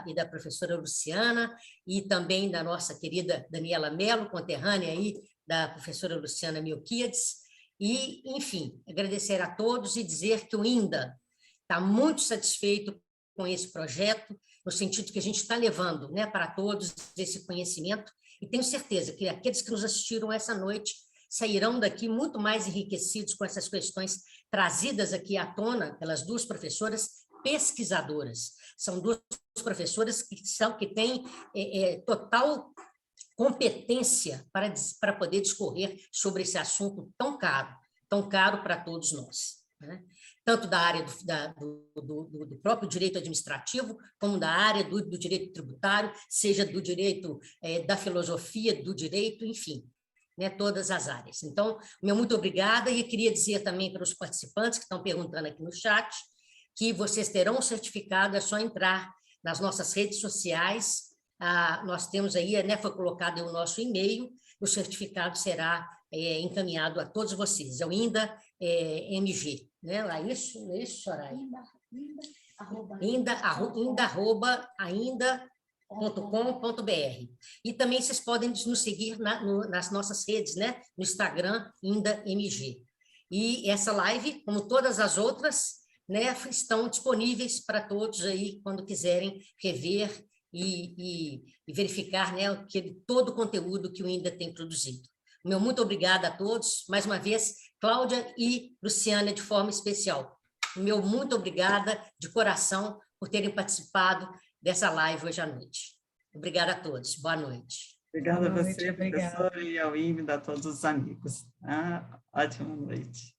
S2: e da professora Luciana, e também da nossa querida Daniela Mello, conterrânea aí da professora Luciana Milquiades, e, enfim, agradecer a todos e dizer que o INDA está muito satisfeito com esse projeto, no sentido que a gente está levando, né, para todos esse conhecimento, e tenho certeza que aqueles que nos assistiram essa noite sairão daqui muito mais enriquecidos com essas questões trazidas aqui à tona pelas duas professoras pesquisadoras. São duas professoras que têm total competência para poder discorrer sobre esse assunto tão caro para todos nós, né? Tanto da área do próprio direito administrativo, como da área do direito tributário, seja do direito da filosofia, do direito, enfim, né, todas as áreas. Então, meu muito obrigada, e queria dizer também para os participantes que estão perguntando aqui no chat, que vocês terão um certificado, é só entrar nas nossas redes sociais, nós temos aí, né, foi colocado aí o nosso e-mail, o certificado será encaminhado a todos vocês. É o INDA MG, né? Lá, isso, Soraya? Ainda.com.br. E também vocês podem nos seguir nas nossas redes, né? No Instagram, INDA-MG. E essa live, como todas as outras, né, estão disponíveis para todos aí, quando quiserem rever e verificar, né, todo o conteúdo que o INDA tem produzido. Meu muito obrigada a todos, mais uma vez, Cláudia e Luciana, de forma especial. Meu muito obrigada, de coração, por terem participado dessa live hoje à noite. Obrigada a todos. Boa noite.
S1: Obrigada a você, professora, e ao INDA, a todos os amigos. Ótima noite.